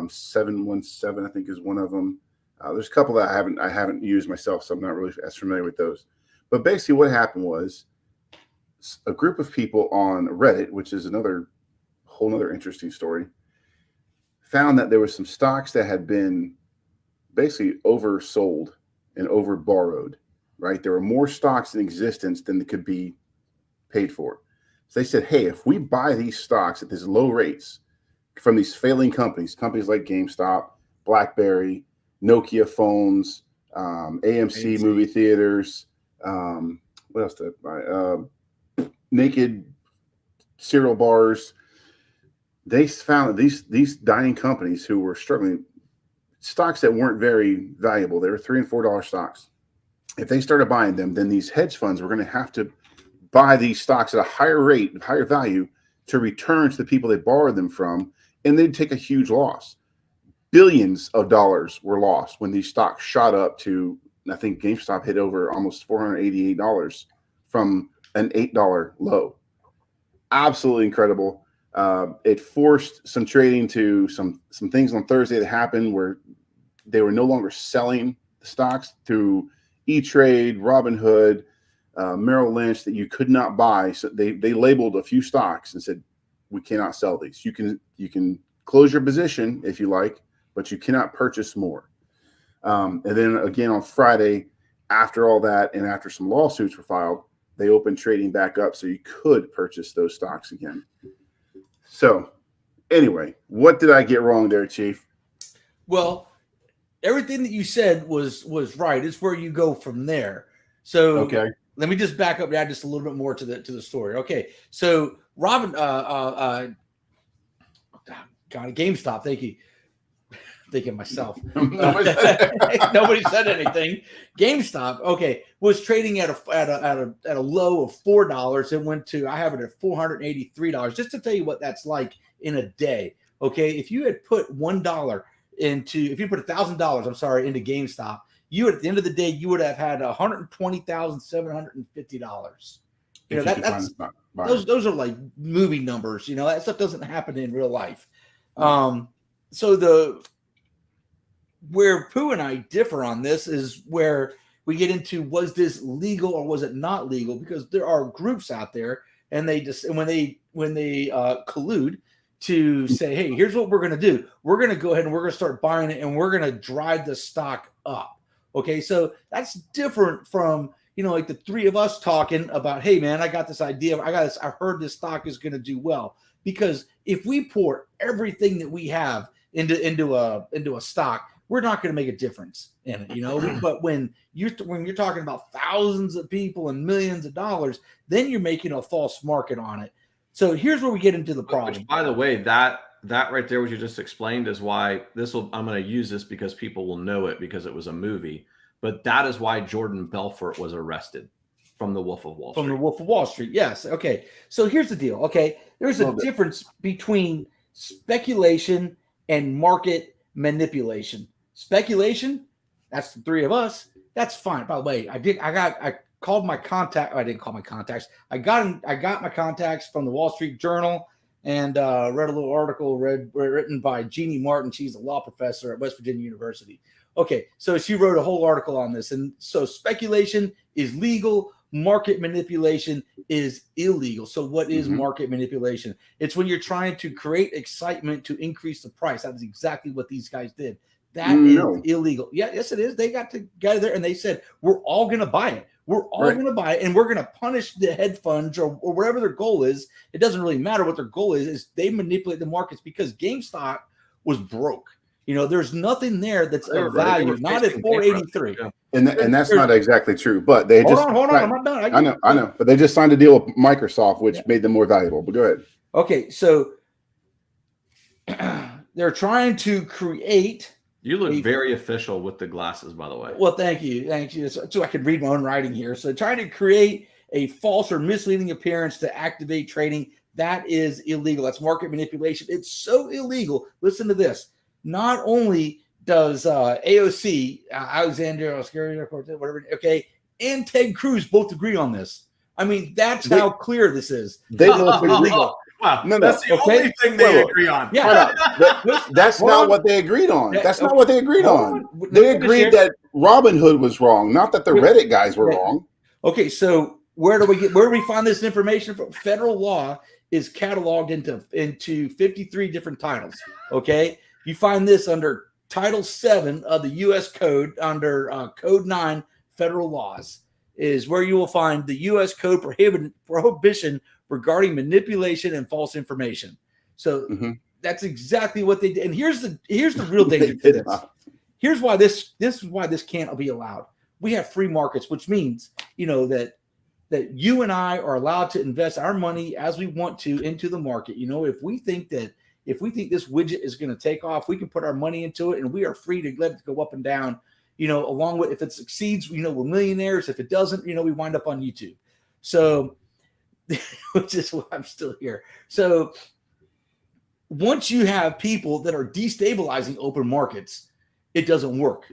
717 I think is one of them. There's a couple that I haven't used myself, so I'm not really as familiar with those. But basically what happened was a group of people on Reddit, which is whole other interesting story, found that there were some stocks that had been basically oversold and overborrowed, right? There were more stocks in existence than could be paid for. So they said, hey, if we buy these stocks at these low rates from these failing companies like GameStop, BlackBerry, Nokia phones, AMC movie theaters, what else did I buy? Naked cereal bars. They found that these dining companies who were struggling, stocks that weren't very valuable, they were $3 and $4 stocks. If they started buying them, then these hedge funds were going to have to buy these stocks at a higher rate, higher value, to return to the people they borrowed them from, and they'd take a huge loss. Billions of dollars were lost when these stocks shot up to, I think GameStop hit over almost $488 from an $8 low. Absolutely incredible. It forced some trading to some things on Thursday that happened where they were no longer selling the stocks through E-Trade, Robinhood, Merrill Lynch, that you could not buy. So they labeled a few stocks and said, we cannot sell these. You can close your position if you like, but you cannot purchase more. And then again on Friday, after all that and after some lawsuits were filed, they opened trading back up so you could purchase those stocks again. So, anyway, what did I get wrong there, Chief? Well, everything that you said was right. It's where you go from there. So Okay. let me just back up and add just a little bit more to the story. Okay, so Robin, God, GameStop. Thank you. Thinking myself. Nobody said anything. GameStop, okay, was trading at a low of $4. It went to, I have it at $483. Just to tell you what that's like in a day. Okay, if you had put $1 if you put $1,000, I'm sorry, into GameStop, you would, at the end of the day, you would have had $120,750. You know, that's those are like movie numbers. You know, that stuff doesn't happen in real life. So where Pooh and I differ on this is where we get into, was this legal or was it not legal? Because there are groups out there, and when they collude to say, hey, here's what we're going to do. We're going to go ahead and we're going to start buying it, and we're going to drive the stock up. Okay, so that's different from, you know, like the three of us talking about, hey, man, I got this idea. I heard this stock is going to do well. Because if we pour everything that we have into a stock, we're not going to make a difference in it, you know. But when you're talking about thousands of people and millions of dollars, then you're making a false market on it. So here's where we get into the problem. Which, by the way, that right there, what you just explained, is why I'm going to use this because people will know it because it was a movie. But that is why Jordan Belfort was arrested from the Wolf of Wall Street. From the Wolf of Wall Street, yes. Okay, so here's the deal. Okay, there's a difference between speculation and market manipulation. Speculation, that's the three of us. That's fine. By the way, I called my contact. I didn't call my contacts. I got my contacts from the Wall Street Journal and read a little article written by Jeannie Martin. She's a law professor at West Virginia University. Okay, so she wrote a whole article on this. And so speculation is legal. Market manipulation is illegal. So what is market manipulation? It's when you're trying to create excitement to increase the price. That is exactly what these guys did. That is illegal. Yeah, yes, it is. They got together and they said, we're all going to buy it. We're all going to buy it, and we're going to punish the hedge funds or whatever their goal is. It doesn't really matter what their goal is they manipulate the markets because GameStop was broke. You know, there's nothing there that's of value, not at 483. And that's not exactly true, but they hold on, I'm not done. I know, but they just signed a deal with Microsoft, which made them more valuable. But go ahead. Okay, so they're trying to create. You look very official with the glasses, by the way. Well, thank you. So I can read my own writing here. So trying to create a false or misleading appearance to activate trading, that is illegal. That's market manipulation. It's so illegal. Listen to this. Not only does AOC, Alexander Ocasio-Cortez, whatever, okay, and Ted Cruz both agree on this. I mean, that's how clear this is. They both agree. Wow, that's the only thing they agree on. Yeah, that's not what they agreed on. That's not what they agreed on. They agreed that Robinhood was wrong, not that the Reddit guys were wrong. Okay, so where do we find this information from? Federal law is cataloged into 53 different titles. Okay, you find this under Title 7 of the U.S. Code under Code 9 Federal Laws is where you will find the U.S. Code prohibition regarding manipulation and false information. So that's exactly what they did. And here's the real danger to this. Here's why this is why this can't be allowed. We have free markets, which means, you know, that you and I are allowed to invest our money as we want to into the market. You know, if we think this widget is going to take off, we can put our money into it and we are free to let it go up and down, you know, along with, if it succeeds, you know, we're millionaires. If it doesn't, you know, we wind up on YouTube. So, which is why I'm still here. So once you have people that are destabilizing open markets, it doesn't work.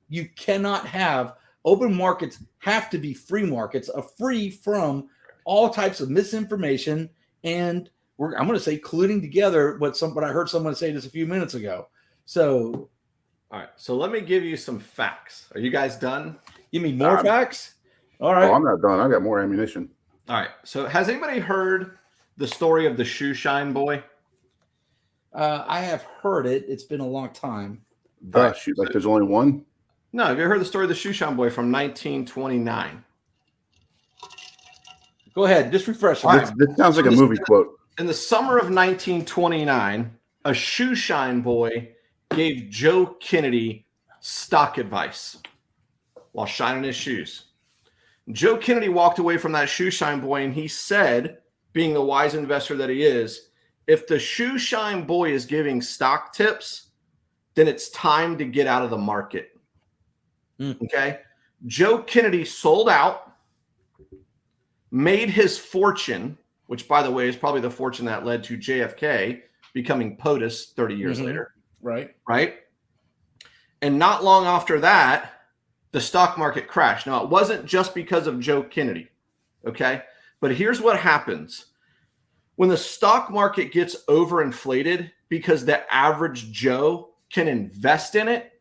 You cannot have open markets, have to be free markets, free from all types of misinformation. And I'm going to say colluding together what I heard someone say this a few minutes ago. So, all right. So let me give you some facts. Are you guys done? You mean more facts? All right. Oh, I'm not done. I got more ammunition. All right. So has anybody heard the story of the shoe shine boy? I have heard it. It's been a long time. Shoot, like there's only one? No. Have you ever heard the story of the shoe shine boy from 1929? Go ahead. Just refresh. This sounds like a movie quote. In the summer of 1929, a shoe shine boy gave Joe Kennedy stock advice while shining his shoes. Joe Kennedy walked away from that shoe shine boy and he said, being the wise investor that he is, if the shoe shine boy is giving stock tips, then it's time to get out of the market. Okay. Joe Kennedy sold out, made his fortune, which, by the way, is probably the fortune that led to JFK becoming POTUS 30 years later. Right. And not long after that, the stock market crashed. Now, it wasn't just because of Joe Kennedy, okay? But here's what happens. When the stock market gets overinflated because the average Joe can invest in it,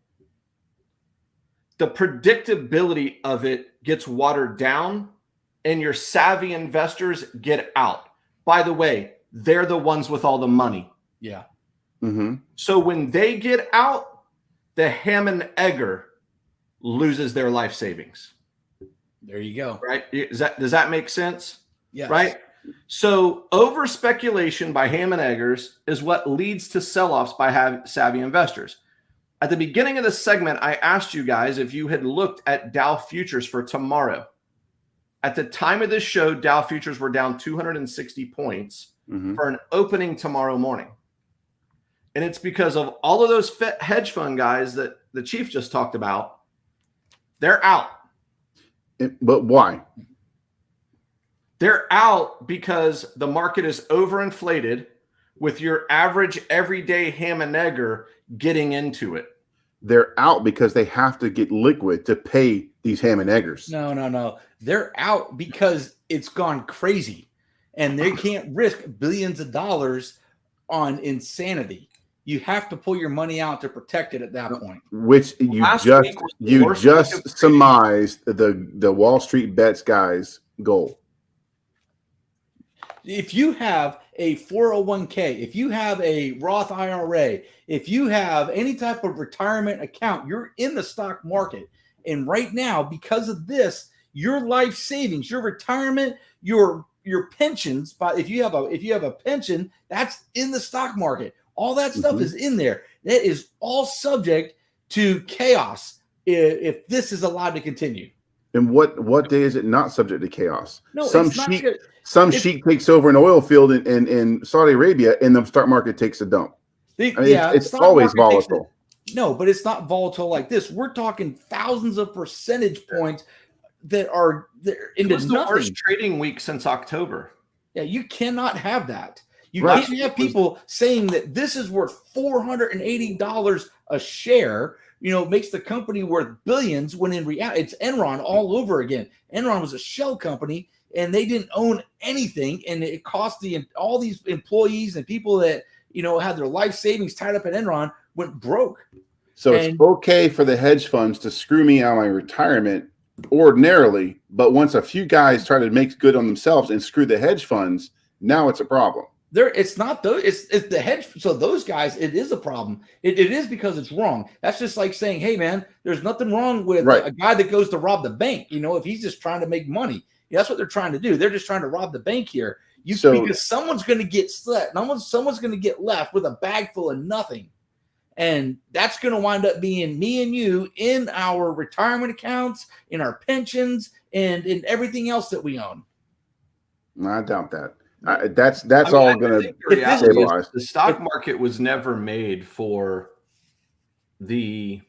the predictability of it gets watered down and your savvy investors get out. By the way, they're the ones with all the money. Yeah. So when they get out, the ham and egger loses their life savings. There you go. Right? Does that make sense? Yeah. Right? So over speculation by ham and eggers is what leads to sell-offs by savvy investors. At the beginning of the segment, I asked you guys if you had looked at Dow futures for tomorrow. At the time of this show, Dow futures were down 260 points for an opening tomorrow morning. And it's because of all of those hedge fund guys that the chief just talked about. They're out. But why? They're out because the market is overinflated with your average everyday ham and egger getting into it. They're out because they have to get liquid to pay these ham and eggers. No. They're out because it's gone crazy and they can't risk billions of dollars on insanity. You have to pull your money out to protect it at that point. Which you just surmised the Wall Street bets guys' goal. If you have a 401k, if you have a Roth IRA, if you have any type of retirement account, you're in the stock market. And right now, because of this, your life savings, your retirement, your pensions, if you have a pension, that's in the stock market. All that stuff is in there. That is all subject to chaos if this is allowed to continue. And what day is it not subject to chaos? No, some sheik takes over an oil field in Saudi Arabia, and the stock market takes a dump. It's always volatile. No, but it's not volatile like this. We're talking thousands of percentage points that are into nothing. The worst trading week since October. Yeah, you cannot have that. You can't have people saying that this is worth $480 a share, makes the company worth billions, when in reality it's Enron all over again. Enron was a shell company and they didn't own anything, and it cost all these employees and people that had their life savings tied up in Enron went broke. So it's okay for the hedge funds to screw me out of my retirement ordinarily, but once a few guys try to make good on themselves and screw the hedge funds, now it's a problem. It's not those. It's the hedge. So those guys, it is a problem. It is because it's wrong. That's just like saying, "Hey, man, there's nothing wrong with a guy that goes to rob the bank. If he's just trying to make money, that's what they're trying to do. They're just trying to rob the bank here. Because someone's going to get slit. Someone's going to get left with a bag full of nothing, and that's going to wind up being me and you in our retirement accounts, in our pensions, and in everything else that we own." I doubt that. That's all going to stabilize. The stock market was never made for the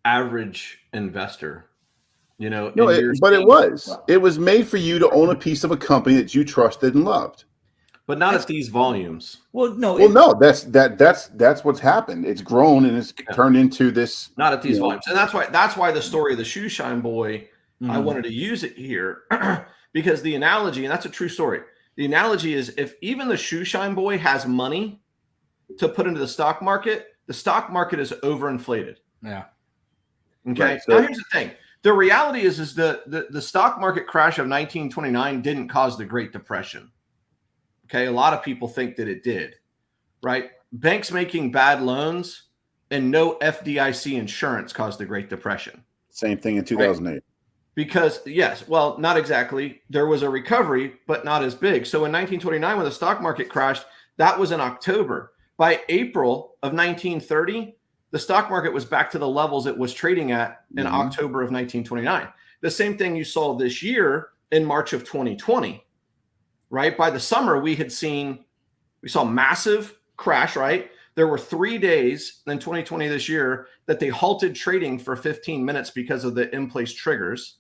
average investor, No, but it was. It was made for you to own a piece of a company that you trusted and loved. But not at these volumes. No. That's what's happened. It's grown and it's turned into this. Not at these volumes, and that's why the story of the shoe shine boy. I wanted to use it here. Because the analogy, and that's a true story, the analogy is if even the shoe shine boy has money to put into the stock market is overinflated. Yeah. Okay. Right, now here's the thing. The reality is the stock market crash of 1929 didn't cause the Great Depression. Okay. A lot of people think that it did, right? Banks making bad loans and no FDIC insurance caused the Great Depression. Same thing in 2008. Right? Because, yes, well, not exactly. There was a recovery, but not as big. So in 1929, when the stock market crashed, that was in October. By April of 1930, the stock market was back to the levels it was trading at in October of 1929. The same thing you saw this year in March of 2020, right? By the summer, we saw massive crash, right? There were 3 days in 2020 this year that they halted trading for 15 minutes because of the in-place triggers,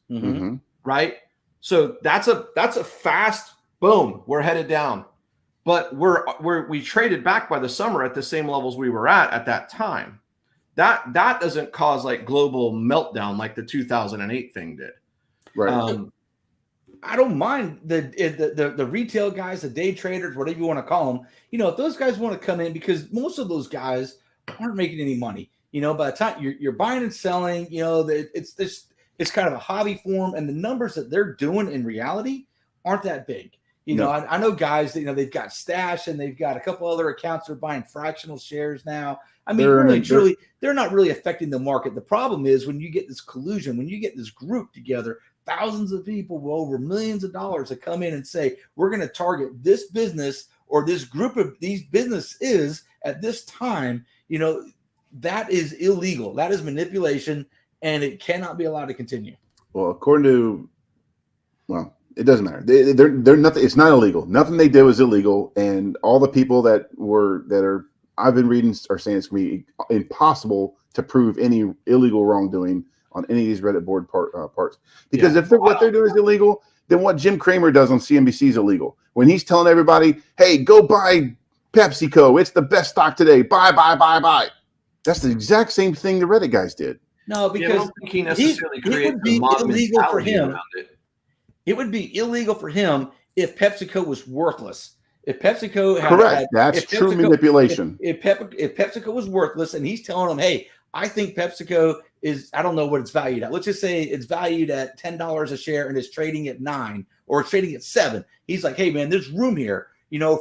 right? So that's a fast boom. We're headed down, but we traded back by the summer at the same levels we were at that time. That doesn't cause like global meltdown like the 2008 thing did, right? I don't mind the retail guys, the day traders, whatever you want to call them. If those guys want to come in, because most of those guys aren't making any money. By the time you're buying and selling, it's kind of a hobby for them, and the numbers that they're doing in reality aren't that big. I know guys that they've got stash and they've got a couple other accounts. They're buying fractional shares now. I mean, truly, they're not really affecting the market. The problem is when you get this collusion, when you get this group together. Thousands of people with over millions of dollars that come in and say, we're going to target this business or this group of these businesses at this time. That is illegal. That is manipulation, and it cannot be allowed to continue. Well, it doesn't matter. They're nothing. It's not illegal. Nothing they did was illegal. And all the people that I've been reading are saying it's going to be impossible to prove any illegal wrongdoing on any of these Reddit board parts. Because if what they're doing is illegal, then what Jim Cramer does on CNBC is illegal. When he's telling everybody, hey, go buy PepsiCo. It's the best stock today. Buy. That's the exact same thing the Reddit guys did. No, because I don't think he necessarily created it would be mob illegal for him. It would be illegal for him if PepsiCo was worthless. If PepsiCo that's true manipulation. If PepsiCo was worthless and he's telling them, hey, I think PepsiCo is, I don't know what it's valued at. Let's just say it's valued at $10 a share and it's trading at $9 or it's trading at $7. He's like, hey man, there's room here,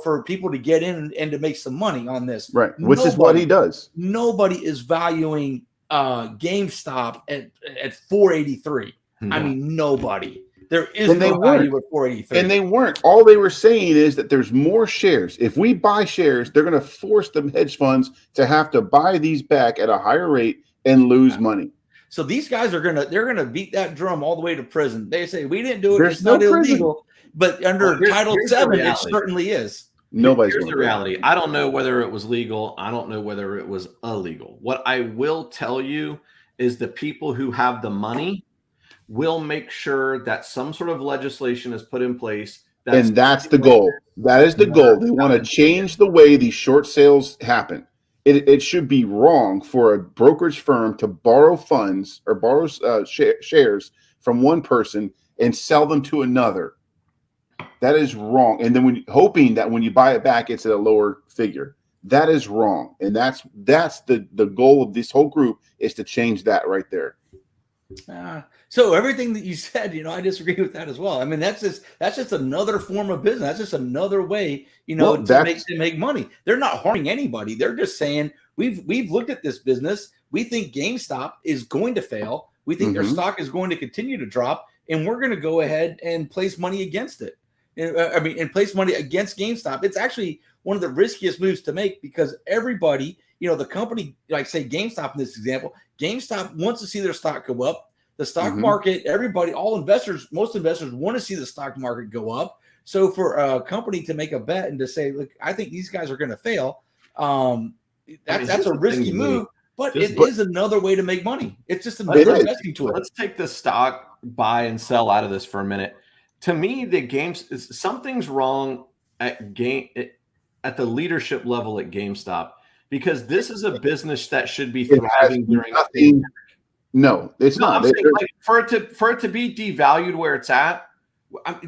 for people to get in and to make some money on this. Right. Which is what he does. Nobody is valuing GameStop at 483. I mean, nobody. There is no value at 483. And they weren't. All they were saying is that there's more shares. If we buy shares, they're going to force the hedge funds to have to buy these back at a higher rate and lose money. So these guys they're gonna beat that drum all the way to prison. They say we didn't do it. There's it's not prison. illegal, but under Title VII, it certainly is. Nobody's Here's the reality. I don't know whether it was legal. I don't know whether it was illegal. What I will tell you is the people who have the money will make sure that some sort of legislation is put in place. And that's the goal. That is the goal. They want to change the way these short sales happen. It should be wrong for a brokerage firm to borrow funds or borrow shares from one person and sell them to another. That is wrong. And then hoping that when you buy it back, it's at a lower figure. That is wrong. And that's the goal of this whole group is to change that right there. So everything that you said, I disagree with that as well. I mean, that's just another form of business. That's just another way, to make money. They're not harming anybody. They're just saying we've looked at this business. We think GameStop is going to fail. We think their stock is going to continue to drop, and we're going to go ahead and place money against it. And place money against GameStop. It's actually one of the riskiest moves to make because everybody, the company, like say GameStop in this example, GameStop wants to see their stock go up. The stock market, everybody, most investors want to see the stock market go up. So for a company to make a bet and to say, look, I think these guys are going to fail, that's a risky move, but it is another way to make money. It's just another investing tool. Let's take the stock buy and sell out of this for a minute. To me, something's wrong at the leadership level at GameStop because this is a business that should be thriving during nothing. No, it's not. Saying, for it to be devalued where it's at,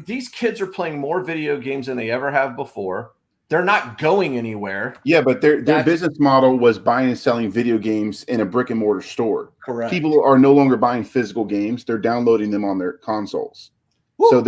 these kids are playing more video games than they ever have before. They're not going anywhere. Yeah, but their business model was buying and selling video games in a brick and mortar store. Correct. People are no longer buying physical games; they're downloading them on their consoles. Woo, so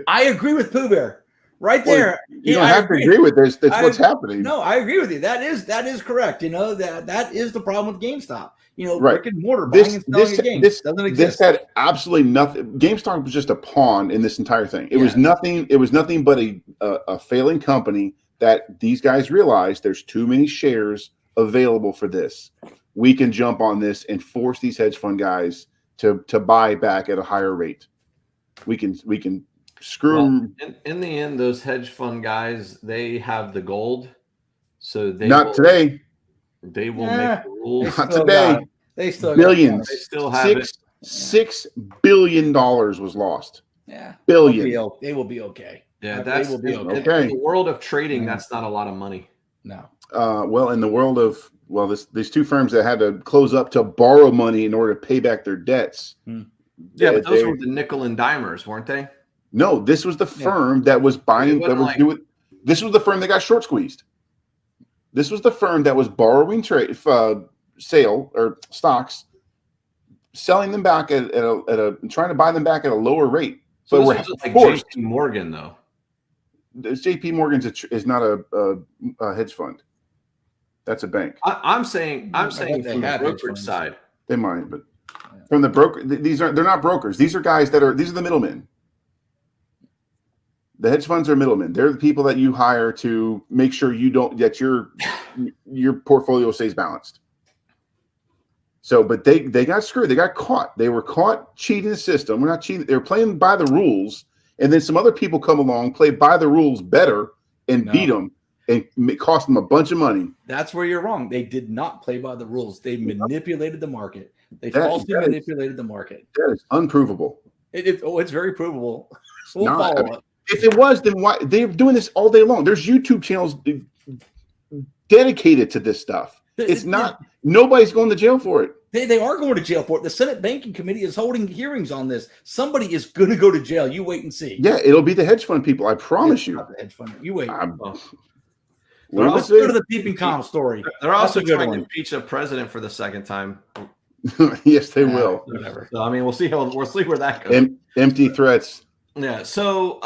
I agree with Pooh Bear. right there. You don't have to agree with this. That's what's happening. No, I agree with you. That is correct. You know, that is the problem with GameStop. You know, right. brick and mortar buying and selling a game doesn't exist. This had absolutely nothing. GameStop was just a pawn in this entire thing. It was nothing. It was nothing but a failing company that these guys realized there's too many shares available for this. We can jump on this and force these hedge fund guys to buy back at a higher rate. We can screw them. In the end, those hedge fund guys, they have the gold, so they today. They will make the rules. Not today. They still billions. They still have $6 billion was lost. Yeah, billion. They will be okay. Yeah, they will be okay. In the world of trading, that's not a lot of money. No. Well, in the world of these two firms that had to close up to borrow money in order to pay back their debts. Yeah, but those were the nickel and dimers, weren't they? No, this was the firm that was buying. This was the firm that got short squeezed. This was the firm that was borrowing sale or stocks, selling them back at a trying to buy them back at a lower rate. So this was like JP Morgan, though. JP Morgan's is not a hedge fund. That's a bank. I'm saying from the brokerage side. They might, but from the broker, they're not brokers. These are guys these are the middlemen. The hedge funds are middlemen. They're the people that you hire to make sure that your portfolio stays balanced. So, but they got screwed. They got caught. They were caught cheating the system. We're not cheating. They were playing by the rules. And then some other people come along, play by the rules better, and beat them, and cost them a bunch of money. That's where you're wrong. They did not play by the rules. They manipulated the market. They falsely manipulated the market. That is unprovable. It's very provable. We'll follow up. If it was, then why they're doing this all day long? There's YouTube channels dedicated to this stuff. It's not. Nobody's going to jail for it. They are going to jail for it. The Senate Banking Committee is holding hearings on this. Somebody is going to go to jail. You wait and see. Yeah, it'll be the hedge fund people. I promise you. The hedge fund. You wait. Let's go to the Peeping Tom story. They're also trying to impeach a president for the second time. Yes, they will. Whatever. So, I mean, we'll see where that goes. Empty threats. Yeah. So,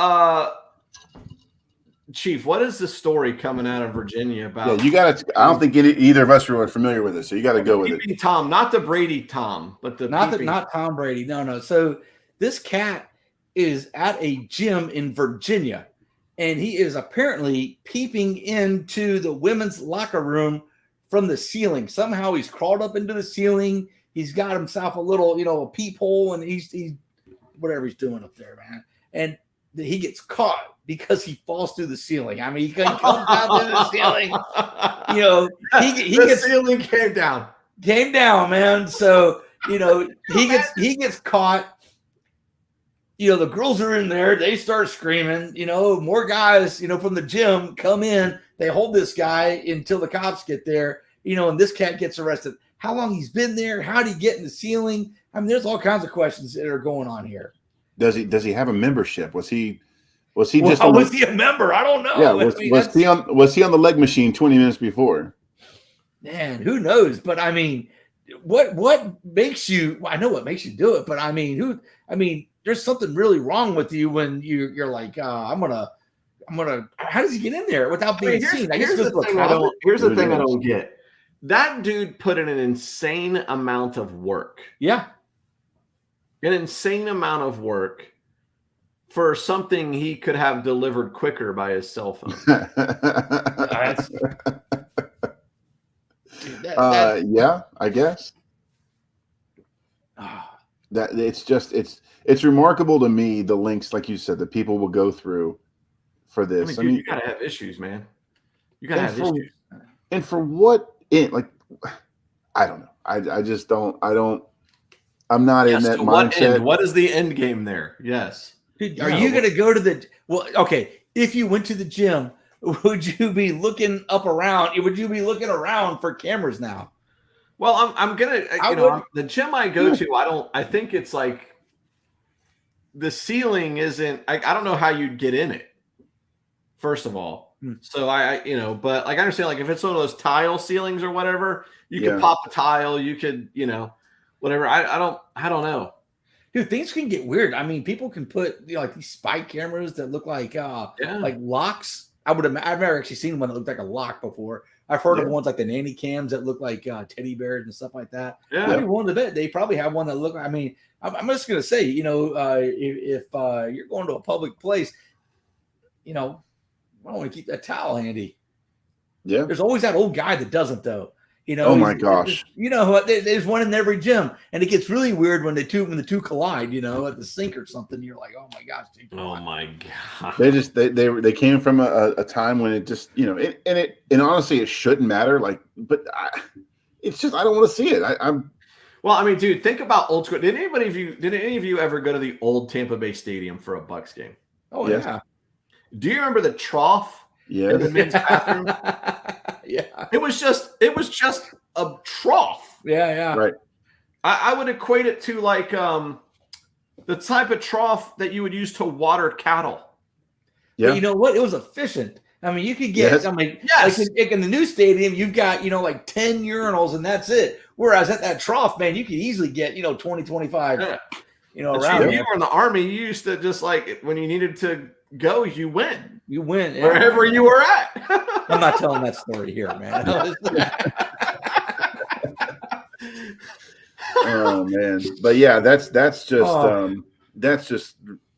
Chief, what is the story coming out of Virginia about? Yeah, you got to. I don't think either of us are familiar with it, so you got to go with it. Tom, not the Brady Tom, but not Tom Brady. No. So this cat is at a gym in Virginia, and he is apparently peeping into the women's locker room from the ceiling. Somehow he's crawled up into the ceiling. He's got himself a little, a peephole, and he's whatever he's doing up there, man. And he gets caught because he falls through the ceiling. I mean, he comes down to the ceiling. The ceiling came down, man. So he gets caught. The girls are in there. They start screaming. More guys, from the gym come in. They hold this guy until the cops get there. And this cat gets arrested. How long he's been there? How did he get in the ceiling? I mean, there's all kinds of questions that are going on here. Does he have a membership? Was he was he a member? I don't know. Yeah, was he on the leg machine 20 minutes before? Man, who knows? But I mean, what makes you? Well, I know what makes you do it, but I mean, there's something really wrong with you when you're like, I'm gonna. How does he get in there without being seen? Here's the thing I don't get. That dude put in an insane amount of work. Yeah. An insane amount of work for something he could have delivered quicker by his cell phone. Yeah, I guess. That it's remarkable to me the links, like you said, that people will go through for this. I mean, you gotta have issues, man. You gotta have issues. And for what? I don't know. I just don't. I'm not in that mindset. What is the end game there? Yes. Are you going to go to the – well, okay, if you went to the gym, would you be looking up around? Would you be looking around for cameras now? Well, I'm going to – the gym I go to, I think it's like the ceiling isn't – I don't know how you'd get in it, first of all. So but like I understand, like if it's one of those tile ceilings or whatever, you could pop a tile, you could, whatever. I don't know. Dude, things can get weird. I mean, people can put like these spy cameras that look like locks. I've never actually seen one that looked like a lock before. I've heard of ones like the nanny cams that look like teddy bears and stuff like that. Yeah. I'd be willing to bet they probably have one that look. I mean, I'm just gonna say, if you're going to a public place, I want to keep that towel handy. Yeah. There's always that old guy that doesn't, though. Oh my gosh. There's one in every gym, and it gets really weird when the two collide, at the sink or something. You're like, oh my gosh. Oh my god. They came from a time when it just, and honestly, it shouldn't matter. It's just, I don't want to see it. Well, I mean, dude, think about old school. Did any of you ever go to the old Tampa Bay Stadium for a Bucs game? Oh yeah. Do you remember the trough? Yeah. In the men's bathroom? Yeah. It was just a trough. Yeah. Right. I would equate it to like the type of trough that you would use to water cattle. Yeah. But you know what? It was efficient. I mean, you could get, Yes. like in the new stadium, you've got, like 10 urinals and that's it. Whereas at that trough, man, you could easily get, 20, 25, around. You were in the Army, you used to just like, when you needed to go, you went. You went. Yeah. Wherever you were at. I'm not telling that story here, man. Oh man, but yeah, that's just a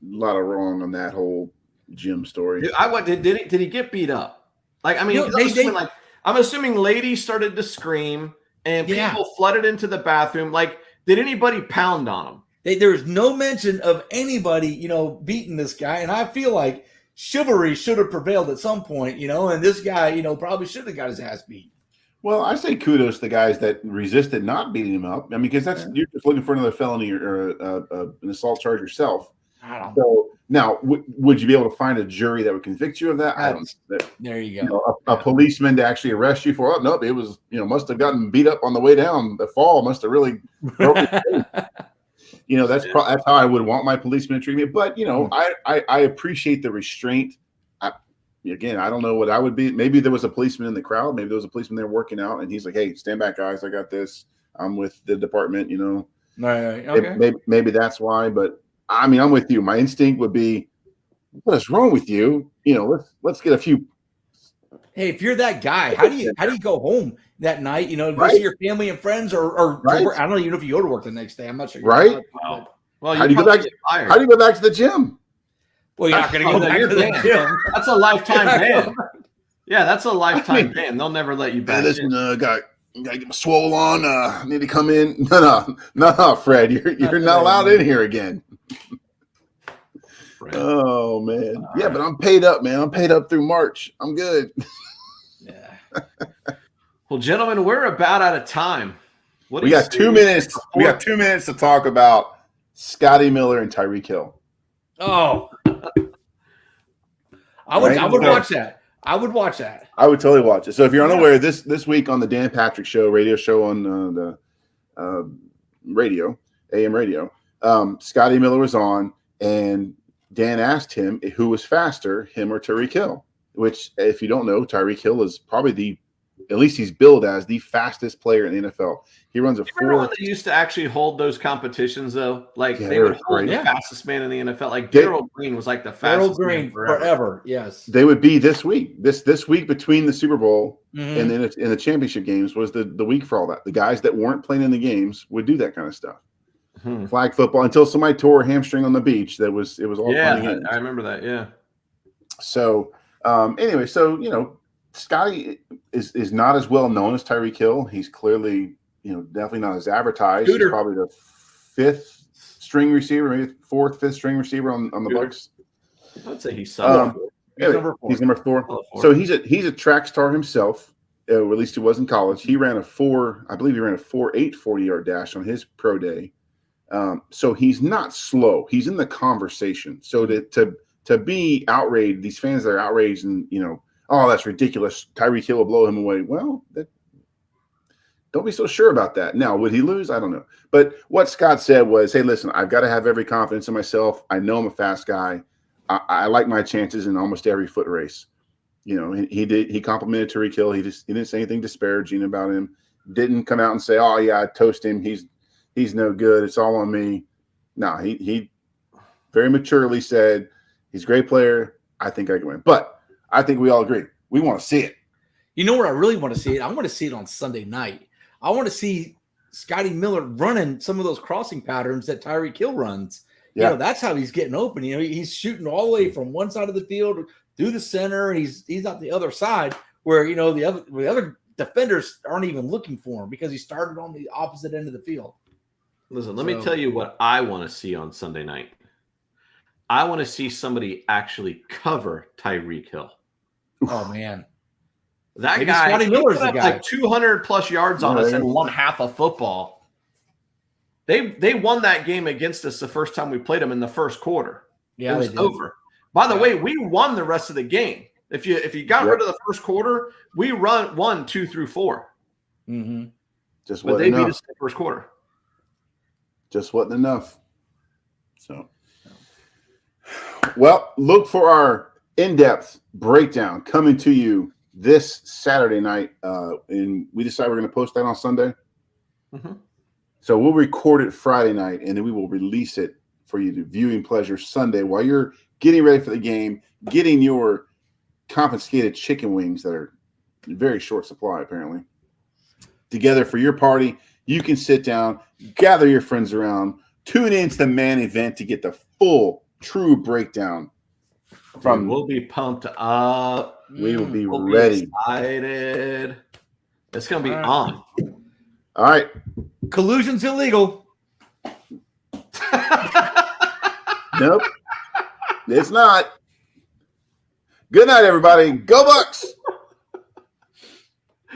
lot of wrong on that whole gym story. Dude, did he get beat up? Like, I mean, I'm assuming ladies started to scream and people flooded into the bathroom. Like, did anybody pound on him? There's no mention of anybody, beating this guy, and I feel like chivalry should have prevailed at some point, and this guy, probably should have got his ass beat. Well, I say kudos to the guys that resisted not beating him up. I mean, because you're just looking for another felony or an assault charge yourself. I don't know. So now, would you be able to find a jury that would convict you of that? I don't know. There you go. A policeman to actually arrest you for? Oh no, it was must have gotten beat up on the way down. The fall must have really broken. That's how I would want my policeman to treat me. But I appreciate the restraint. Again, I don't know what I would be. Maybe there was a policeman in the crowd. Maybe there was a policeman there working out, and he's like, "Hey, stand back, guys. I got this. I'm with the department." Right. Okay. Maybe that's why. But I mean, I'm with you. My instinct would be, "What is wrong with you?" Let's get a few. Hey, if you're that guy, how do you go home that night? Go see your family and friends, or right. I don't even know if you go to work the next day. I'm not sure. Right. Well, how do you go back? How do you go back to the gym? Well, you're not going to go back to the gym. That's a lifetime ban. Yeah, that's a lifetime ban. They'll never let you back. Hey, listen, got to get my swole on. Need to come in. No, Fred, you're not allowed in here again. Fred. Oh man, yeah, but I'm paid up, man. I'm paid up through March. I'm good. Yeah. Well, gentlemen, we're about out of time. We got 2 minutes. We got 2 minutes to talk about Scotty Miller and Tyreek Hill. Oh, I would watch that. I would watch that. I would totally watch it. So if you're unaware, this week on the Dan Patrick Show, radio show on the radio, AM radio, Scotty Miller was on, and Dan asked him who was faster, him or Tyreek Hill. Which, if you don't know, Tyreek Hill is probably at least he's billed as the fastest player in the NFL. He runs a 4. Remember when they used to actually hold those competitions though? Like they would hold the fastest man in the NFL. Like Darryl Green was like the fastest man forever. Yes, they would be this week. This week between the Super Bowl and then in the championship games was the week for all that. The guys that weren't playing in the games would do that kind of stuff. Flag football until somebody tore a hamstring on the beach. It was all fun and games. I remember that. Yeah. So anyway, Scotty is not as well known as Tyreek Hill. He's clearly, definitely not as advertised. He's probably the 5th string receiver, maybe 4th, 5th string receiver on the Bucs. I'd say he's he's number 4. So he's a track star himself. Or at least he was in college. He ran a 4.8 40-yard dash on his pro day. So he's not slow. He's in the conversation. So to be outraged, these fans that are outraged and oh, that's ridiculous. Tyreek Hill will blow him away. Well, don't be so sure about that. Now, would he lose? I don't know. But what Scott said was, hey, listen, I've got to have every confidence in myself. I know I'm a fast guy. I like my chances in almost every foot race. He complimented Tyreek Hill. He didn't say anything disparaging about him. Didn't come out and say, oh, yeah, I toast him. He's no good. It's all on me. No, he very maturely said he's a great player. I think I can win. But I think we all agree. We want to see it. You know where I really want to see it? I want to see it on Sunday night. I want to see Scotty Miller running some of those crossing patterns that Tyreek Hill runs. Yeah. That's how he's getting open. He's shooting all the way from one side of the field through the center, and he's on the other side where the other defenders aren't even looking for him because he started on the opposite end of the field. Listen, let me tell you what I want to see on Sunday night. I want to see somebody actually cover Tyreek Hill. Oh man. That Maybe guy, Scotty Miller's the guy. Like 200 plus yards on us in one half of football. They won that game against us the first time we played them in the first quarter. Yeah, it was over. By the way, we won the rest of the game. If you got rid of the first quarter, we won 2 through 4. Mm-hmm. But they beat us in the first quarter. Just wasn't enough. So, well, look for our in-depth breakdown coming to you this Saturday night, and we decide we're going to post that on Sunday. Mm-hmm. So we'll record it Friday night, and then we will release it for you to viewing pleasure Sunday while you're getting ready for the game, getting your confiscated chicken wings that are in very short supply, apparently, together for your party. You can sit down, gather your friends around, tune into the main event to get the full, true breakdown. We'll be pumped up. We will be we'll ready. Be excited. It's going to be on. All right. Collusion's illegal. Nope. It's not. Good night, everybody. Go Bucks.